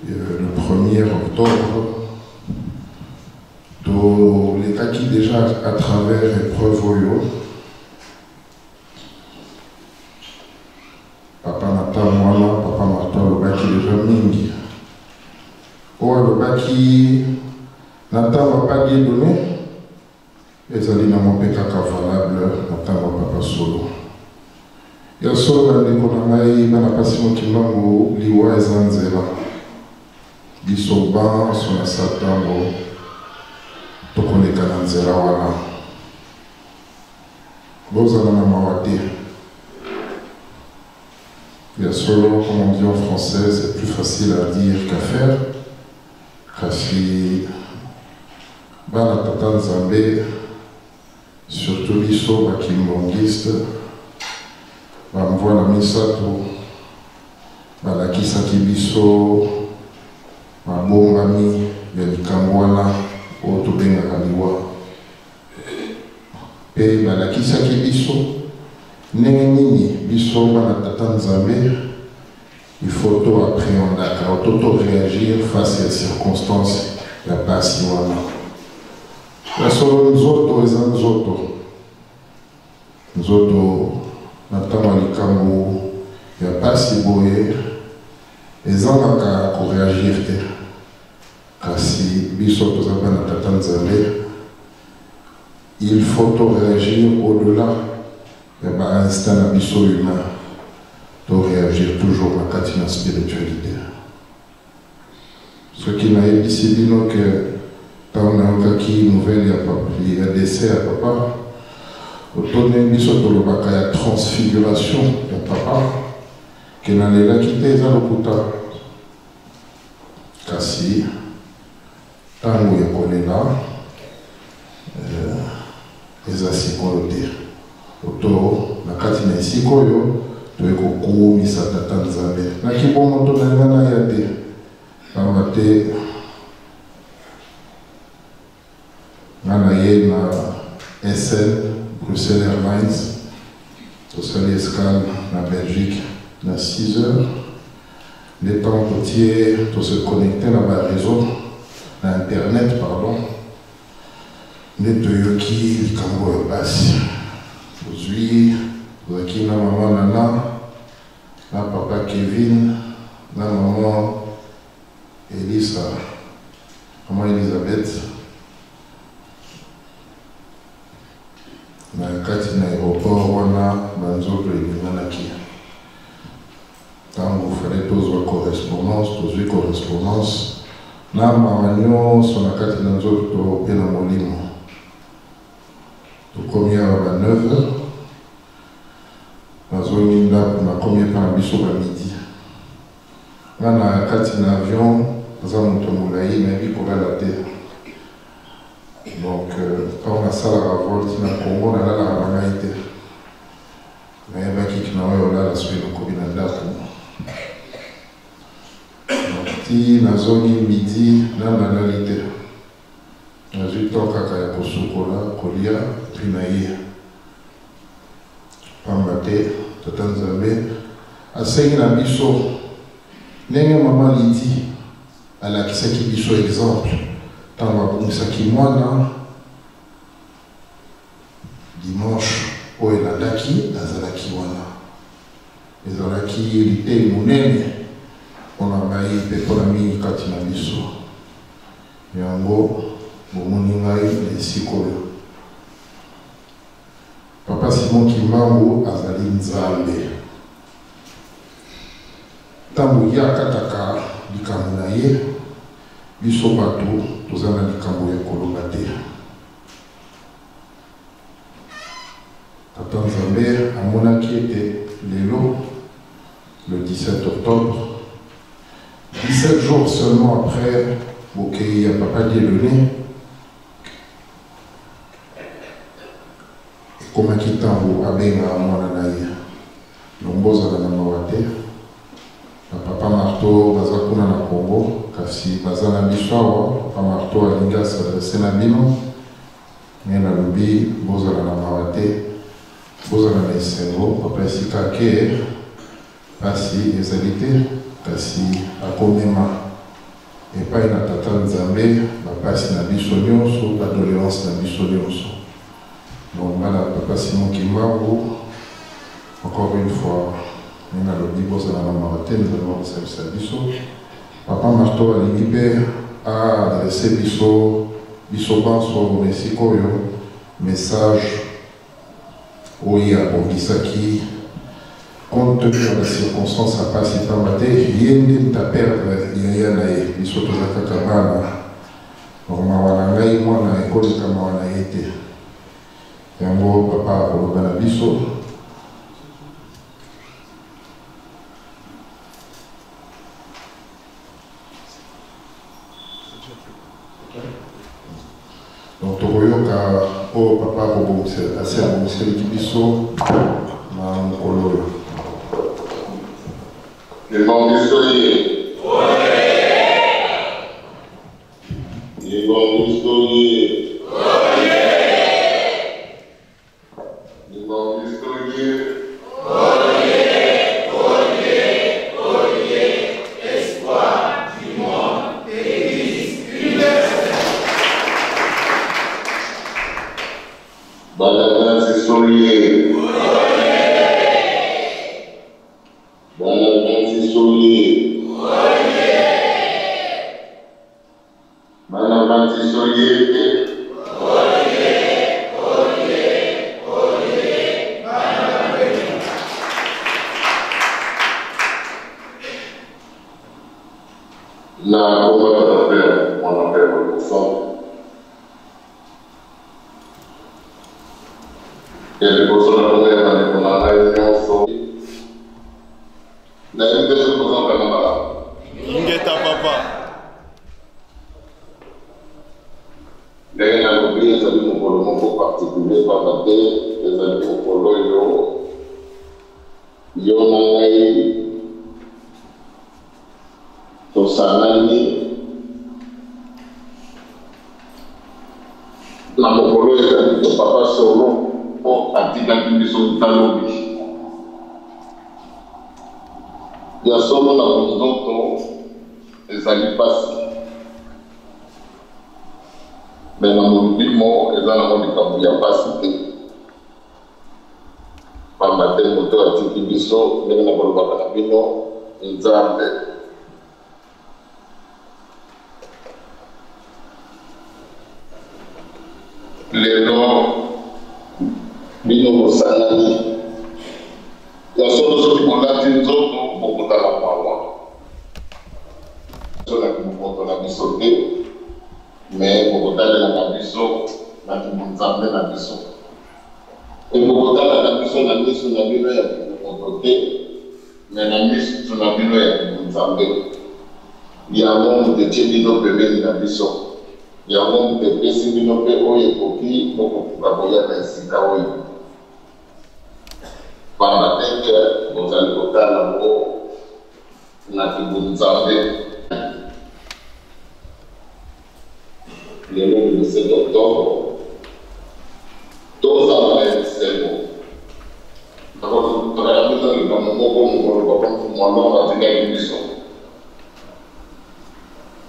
Le 1er octobre, les cas qui déjà à travers épreuve, papa nata mwana, papa marta le baki déjà mingi. Le baki nata va pas bien donné, les alliés n'ont pas valable, nata va papa solo. Il y a solo dans l'économie, dans la passion qui m'a dit, liwa ezanzela. Bisoba, son satango, tokoleka na nzela wana. Bozala na mawate. Il y a solo, comme on dit en français, c'est plus facile à dire qu'à faire. Kasi, bana tata nzambe, surtout biso bakimbongiste, bamvoa na misato, balakisaki biso, mabongami ya likambo wana oyo tobengaka liwa mpe balakisaki biso ndenge nini biso bana tata nzambe il faut toappréhendaka toréagir face ya circonstance ya pasi wana ya solo nzoto eza nzoto na ntango ya likambo ya pasi boye ezangaka koréagir te kasi biso tozaba na tata nzambe il faut réagir au-delà ya ba-instinct na biso humain réagir toujours na kati na spiritualité soki nayebisi bino ke ntango nayokaki nouvelle ya décès ya papa otone biso tolobaka ya transfiguration ya papa ke nalelaki te eza lokuta kasi ntango ya kolela eza sikoyo te oto na kati na esika oyo toye kokumisa tata nzambe nakibongo tonalinga na ya te pamba te nga na ye na SN Bruxelles Airlines tosali escale na Belgique na 6 heures le temps potier to se connecter na ba réseau na internet pardon nde toyoki likambo ya basi tozwi tozalaki na mama Nana na papa Kevin na mama Elisa mama Elisabeth na kati na aéroport wana banzoto elinganaki ntango fale tozwa correspondance na mawa nyonso na kati na nzoto mpe na molimo tokomi awa ba 9h nazongi ndako nakomi epa na biso bamidi nga na kati na avion aza moto molai nayebi kolala te donc ntango nasalaka vol tina Congo nalalaka na ngai te nayebaki kina oyo olala soki nakomi na ndako ti nazongi midi nalali te nazwi to kaka ya kosukola kolia mpi na ye pamba te tata nzambe asengi na biso ndenge mama Lidi alakisaki biso exemple ntango abongisaki mwana dimanche oyo elandaki azalaki wana ezalaki liteli monene mpona ngai mpe mpona mingi kati na biso yango bomoni ngai na esika oyo papa Simon Kimbangu azali nzambe ntango ye akataka likambo na ye biso bato toza na likambo ya koloba te tata nzambe amonaki ete lelo le 17 octobre 17 jours seulement après bokei ya papa Dieudonné ekomaki ntango abengaka mwana na ye lombozala na mawa te na papa Marteau baza kuna na Congo kasi baza na biso awa papa Marteau alingi asadrese na bino ngai nalobi bozala na mawa te bozala na esengo papa esika ake pasi ezali te kasi akomema epai na tata nzambe bapasi na biso nyonso badoléance na biso nyonso donc bana papa Simon Kimbangu encore une fois nina lobi bozala na mawa te nzambe akosalisa biso papa Marteau alingi mpe aadrese biso banso esika oyo message oyo abongisaki compte tenu de circonstances à pas si tant maté yende ta perdre yaya na ye biso toza kaka bana normalement wana ngai mwana ekoli kama wana yete yango papa koloba na biso donc tokoyoka oyo papa kobongisela asi abongiselaki biso na mokolo oyo Le bon historien. Le bon historien. Le bon historien. Espoir du monde, Église universelle. Balabas historien. La combattre on appelle le sang. Et les personnes à l'honneur dans la réunion sont. La unité se présente à la Ngeta papa. Les gens oublié les amis pour particulier par la terre, les amis pour l'oyo. Yonai. Tosanani na mokolo ezali to papa solo mpo atikaki biso talobi ya solo na monzoto ezali pasi me na molimo eza nango likambo ya pasi te pamba te moto atiki biso ndenge na kolobaka na bino nzambe lelo bino bosanani ya solo soki bolati nzoto bokotala mawa solaki mokoto na biso te me bokotalelaka biso na kibonzambe na biso bokotalaka biso na miso na bino ya mokoto te me na miso na bino ya kibonzambe yango motetie bino pembeni na biso yango mopepesi bino mpe oyo ekoki bokokuka koya na esika oyo pamba teke bozali kotala ngo na kibonzambe lelo le 17 octobre tozala na esengo tokaya biso likambo moko mokolo bakomwalonga atikaki biso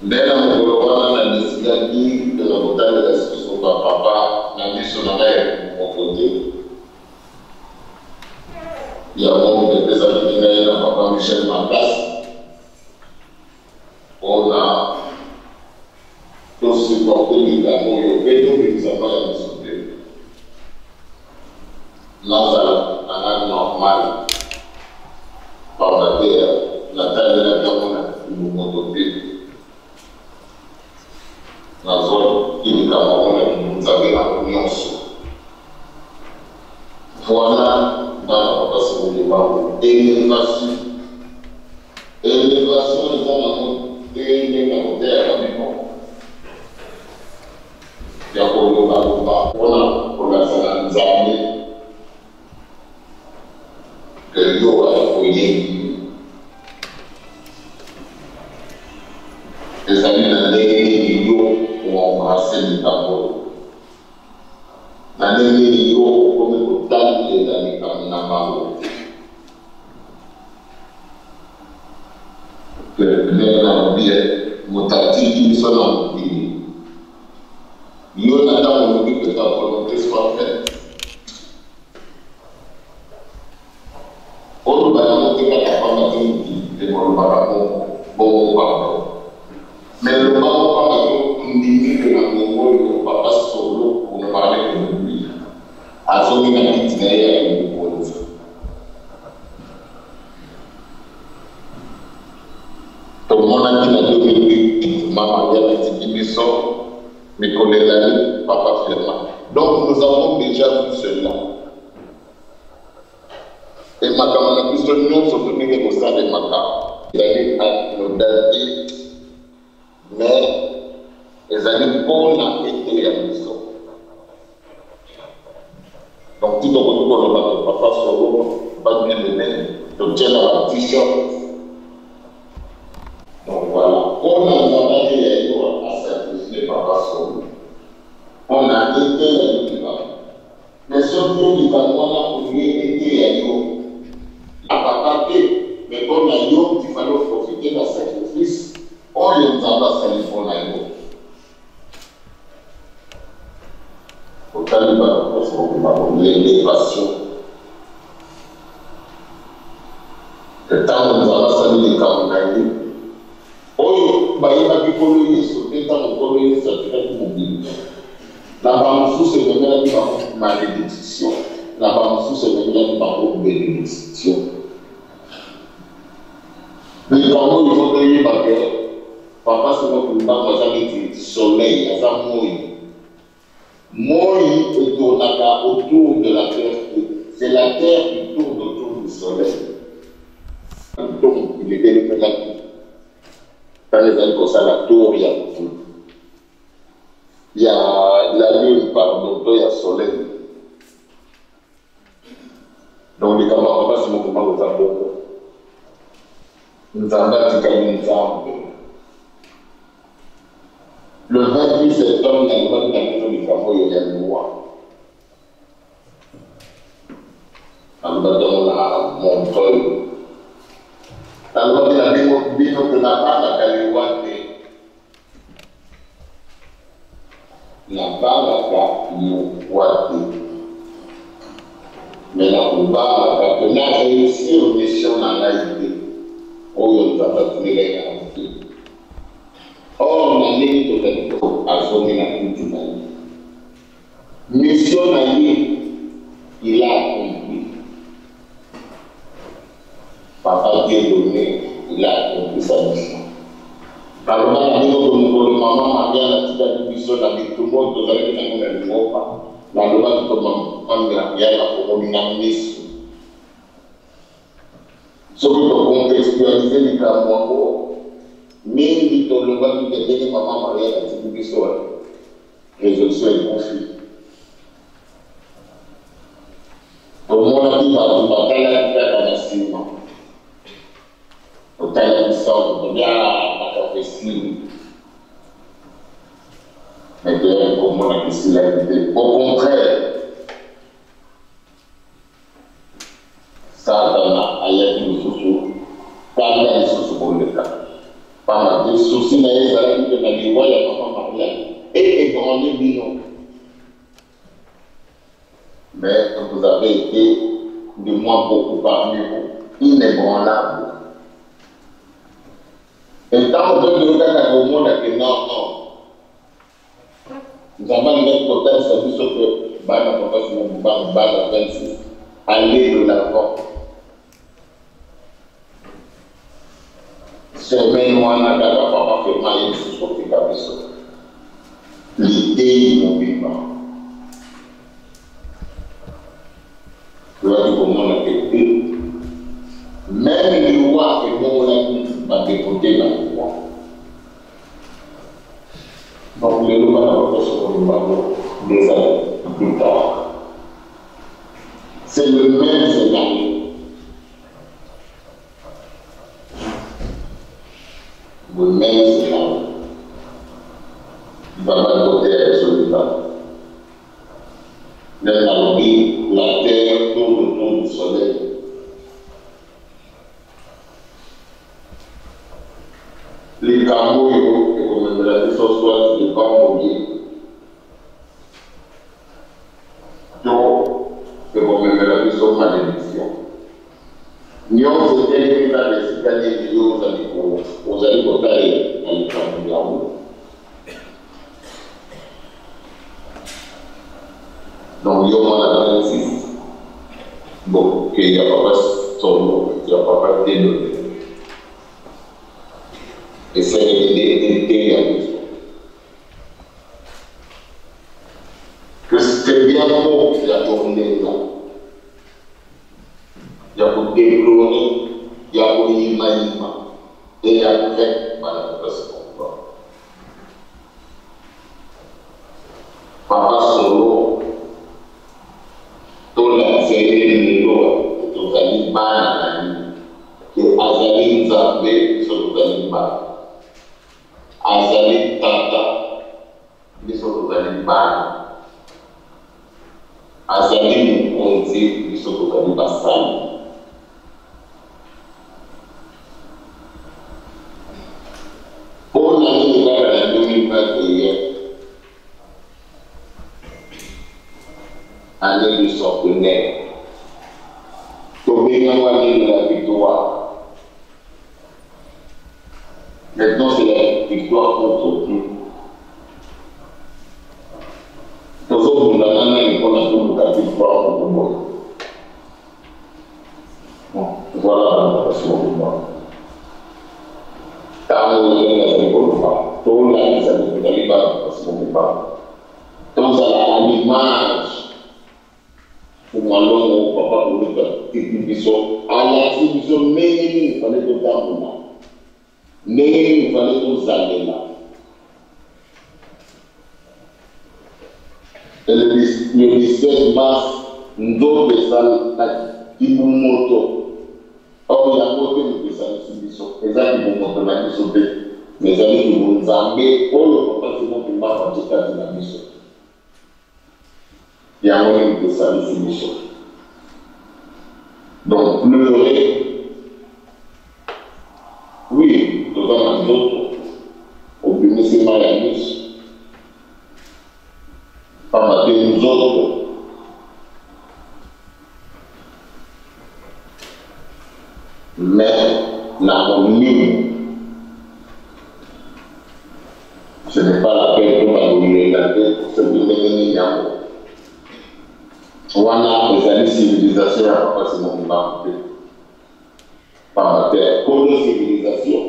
nde na mokolo wana na lisikaki tona kotalela sikoso bapapa na biso na ngai moko te yango mopepesaki ngai na papa Michel Makasi mpona tosupporte likambo oyo mpe tobikisama ya biso te nazala nanga normal pamba te natalelaki yango na moto te nazokilika bango na kibonzambe nango nyonso voilà bana bapasi molebango élévation eza nango ndenge na koteyaka bino ya kolobaloba mpona kolasa na nzambe yo aya koyebi ezali na ndenge nini yo oembrase likambo na ndenge nini yo okomi kotalela likambo na bango ndenge na mobie moto atiki biso na mokili yo na ntango olobi que ta volonté soit faite oloba yango te kaka pamba te mokili te kolobaka bongo pardon mais loba ngo pamba to ndimike na ngongo oyo papa solo kolobaka ne kolobwi azongi na kiti na ye ya kokonza tomonaki na 2008 mama ya kitiki biso Nicolas Papa Firma. Donc nous avons déjà vu cela. Et ma camarade, nous sommes soutenus au sein de ma camarade. Il a nos dates, mais ils allaient pour la été à mission. Donc tout au bout de notre papa solo, pas bien le même, donc j'ai la t-shirt. Donc voilà, on a demandé à sacrifier papa solo. On a été à l'Union. Mais surtout, il va voir pour lui aider à l'Union. Il n'a pas tapé, mais comme la Lyon, il fallait profiter d'un sacrifice. On y a pas sali pour la Lyon. Au Taliban, on va l'élévation. Le temps où nous avons sali les Kaounaïs, oh, bah, il va plus colonisé, sauter dans le colonisé, ça fait un mobile. La sous se remet par malédiction. La sous se remet par bénédiction. Les parents, ils vont donner ma cœur. Papa, c'est moi qui m'a dit soleil, à ça, moi, il tourne autour de la terre. C'est la terre qui tourne autour du soleil. Donc, il est bien là. Quand les amis comme ça, la tour, il y a tout. Il y a la lune, pardon, il y a le soleil. Donc les camarades, papa, c'est mon comment nous avons. Nous avons dit nous avons. Le 28 septembre, nous avons dit que il y a une loi. Nous avons la Montreuil. Nous avons dit la bino que n'a pas la Caliwate. La baraka yokwate. Mais la baraka que n'a réussi aux missions dans l'AID. Oh, on va pas tenir les garanties. Or, on a mis tout le temps à zoner la culture. Mission d'Ali, il a mot de la vie dans le monde, la loi comme un bien pour dynamisme. Ce que pour contextualiser les cas moi, même dit au loi du dernier maman Maria a dit que soit résolution et conflit. Au monde a dit va bataille à la ciment. Au taille de sang, on bien à la fessile. Mais bien, comme on a dit, au contraire, ça a été une sous-sous, pas une sous-sous pour le cas. Pas mal de soucis, mais ils allaient dire que la vie, il y a pas mal et ébranler bilan. Mais vous avez été de moins beaucoup parmi vous, inébranlable. Et tant que nous regardons au monde, non. Nous avons un total service que Bana Papa Simon Bana 26 aller de l'avant. Semaine où on a d'abord Papa fait mailler sur son petit cabesseau. L'idée du mouvement. Tu vois du comment on a été. Même les lois que nous on a dit va décoter la loi. Donc, les lois n'ont pas sur le ballon des années plus tard. C'est le même scénario. Le même scénario. Il va pas côté avec celui-là. La terre tourne autour du soleil. Les cameaux, comme la mission soit de Bambouillé. Donc, comme la mission malédiction. Nous avons été les cas de citadins aux amis pour aller à l'État. Donc, il y a 26. Bon, qu'il n'y a pas son nom, il n'y a pas dénommé. Et c'est l'idée que c'est bien bon qu'il y a tourné là. Il y a pour déplorer, il y a pour imaginer, et il y a fait la personne. Papa solo, tout la série de l'eau, tout les balles, que Azali Nzambe, sur les balles. Azali Tata, ils sont les balles. Azali Mukonzi, ils sont les bassans. Pour l'année de 2021, année du centenaire, Tobé l'année de la victoire. Maintenant, c'est la victoire contre tout. Nous autres, nous avons la victoire contre moi. Bon, voilà la question pour moi. Quand nous avons la victoire, tout là, nous avons la victoire parce qu'on ne peut pas. Donc, ça a l'image pour moi, l'homme, papa, pour nous, et puis, ils sont à l'attribution, mais il fallait que dans mais il fallait nous aller là. Et le 17 mars, nous avons fait Ibumoto. Or, il y a un côté de ça, c'est ça qui vous montre la mission. Mes amis qui vous embêtent, pour le papa, c'est bon pour moi, quand je suis la mission. Il y a un moyen de ça, c'est une mission. Donc, pleurer. Oui, devant un autre, au premier c'est Marianis, pas mater nous autres. Mais l'harmonie, ce n'est pas la peine de m'abonner la tête pour se donner un on a des années civilisation à pas passer mon temps. Par la terre, pour nos civilisations,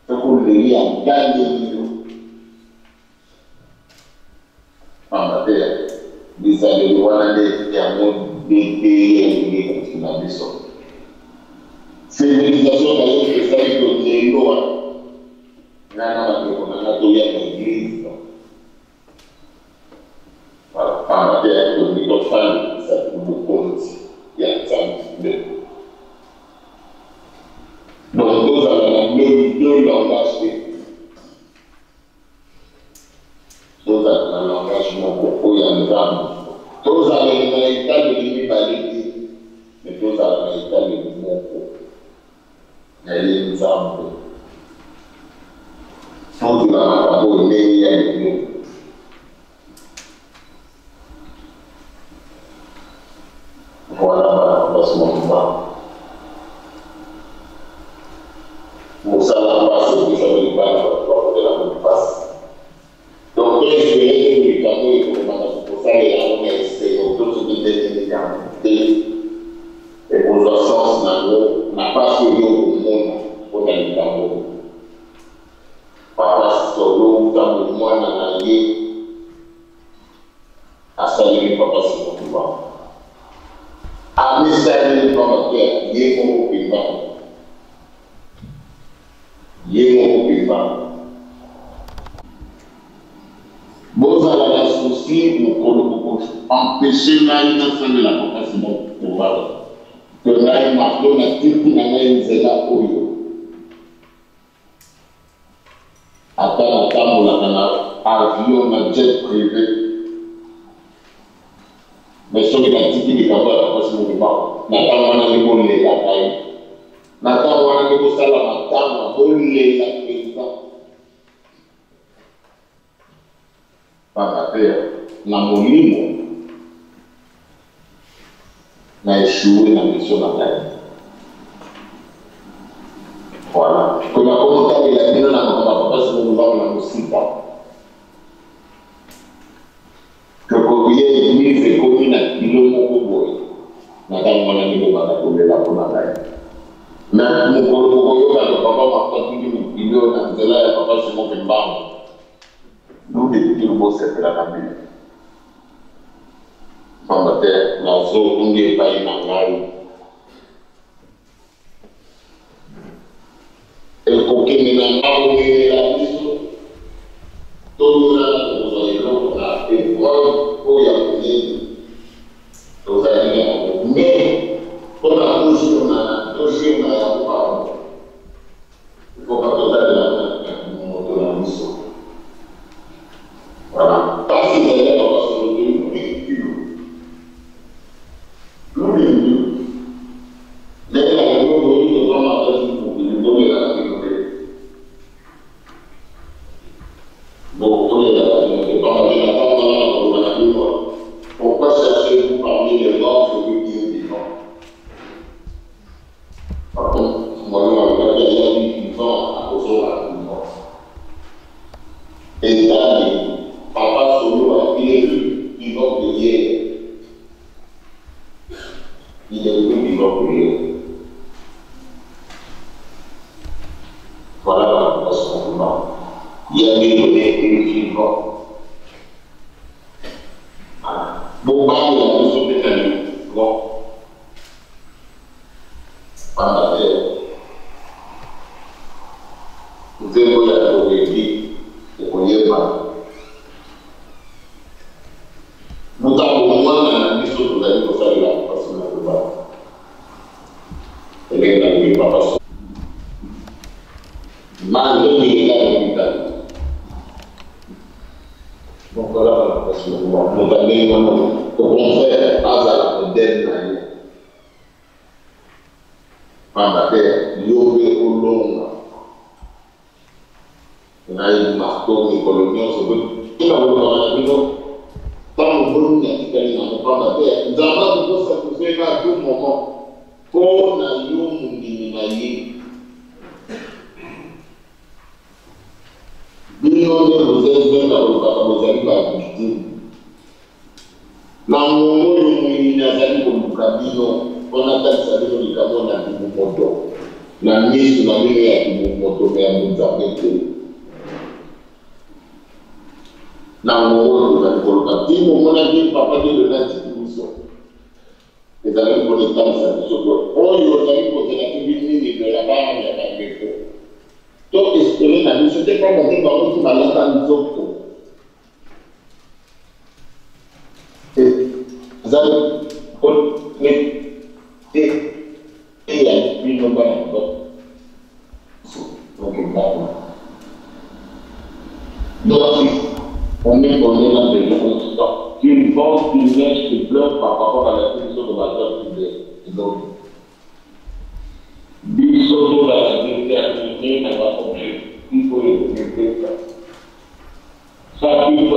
c'est pour les liens gagner. wana nde yango bebe na biso civilisation d'ailleurs ezali kolelo wana nana bandeko nanga toya na église pamba te tolingi tofandisa bokonzi ya nzambe donc tozala na deux langage te tozala na langage moko oyo ya nzambe tozala na etaleli mibale te me tozala na etaleli moko na ye nzambe tozela makambo oyo ndenge ya lelo voilà parce que Moussala passe au Israël de la bonne passe. Donc, je vais les cadeaux pour pour ça, et on est essayé d'autres idées et pour le sens, n'a pas suivi au monde pour les cadeaux. Papa solo, dans le mois, n'a à saluer papa sur le pouvoir. À saluer papa, il est mon opinion. Yemo Pipa. Bozala la souci pour empêcher l'alimentation de la population pour voir que l'Aïe Marteau n'a plus qu'une année zéla oyo. Attends, avion, na jet privé. Mais ce qui a dit qu'il y a la population de Baba, n'a pas vraiment les bons les batailles. Nataka wana niko sala matano bole la pesa papa na molimo na échoué na mission na taille. Voilà. Kuna kota bila dino na papa sio mbao na musika. Kokoye ni fe komi na kilo moko boy. Nataka wana niko baka kulela kuna taille. Na mukolo yoga to papa mapatingi video na nzela ya papa simo kembao ndio kitu bose pela kambi pamba te na zo unge pai na ngai el kokemi na ngao ni la biso todo na ko yo na e ko ya ni to za ni me ko na kushi na toujours na ya pas il faut pas totaler la moto la mission voilà parce que les gens vont se retrouver pourquoi cherchez-vous parmi les morts ce que Dieu vivant? Par contre, moi, je vais dire vivant à cause de la vivant. Et là, papa solo a élu vivant de hier. Il est venu vivant de hier. Voilà la question. Il a mis donné une vivant. Bon, bah, il a besoin de faire bon. Pendant que vous avez dit que vous voyez pas. Nous avons moins dans la mission de la vie pour faire la personne de la vie. Et bien, la vie va passer. Malgré les gars, donc voilà, parce que nous avons au contraire, pas à la moderne. Pendant que l'Yobé au long, on a eu marteau, les coloniaux, ce que tout a vu, tant que nous avons pendant que nous avons s'amuser à tout moment. Pour a eu mon diminué. Billions de vous êtes vous arrivez à visiter. L'amour de Nazali comme Kabino, on a tant de salons de Kabon à Moto. La mise sur la ligne à Moto, mais à Mouzapete. L'amour de la Kolkati, on a dit papa de la les amis connectés à ça, on y a posé la publicité de la barre, il y a pas de défaut. Donc, espérer la vie, c'était pas monté par nous qui va l'entendre nous autres. Et vous avez connecté et il y a une nombre encore. Donc, on est dans des gens qu'une bonne image qui pleure par rapport à la position de la de l'autre. Bisous la déterminer dans la conduite. Il faut le déterminer. Ça peut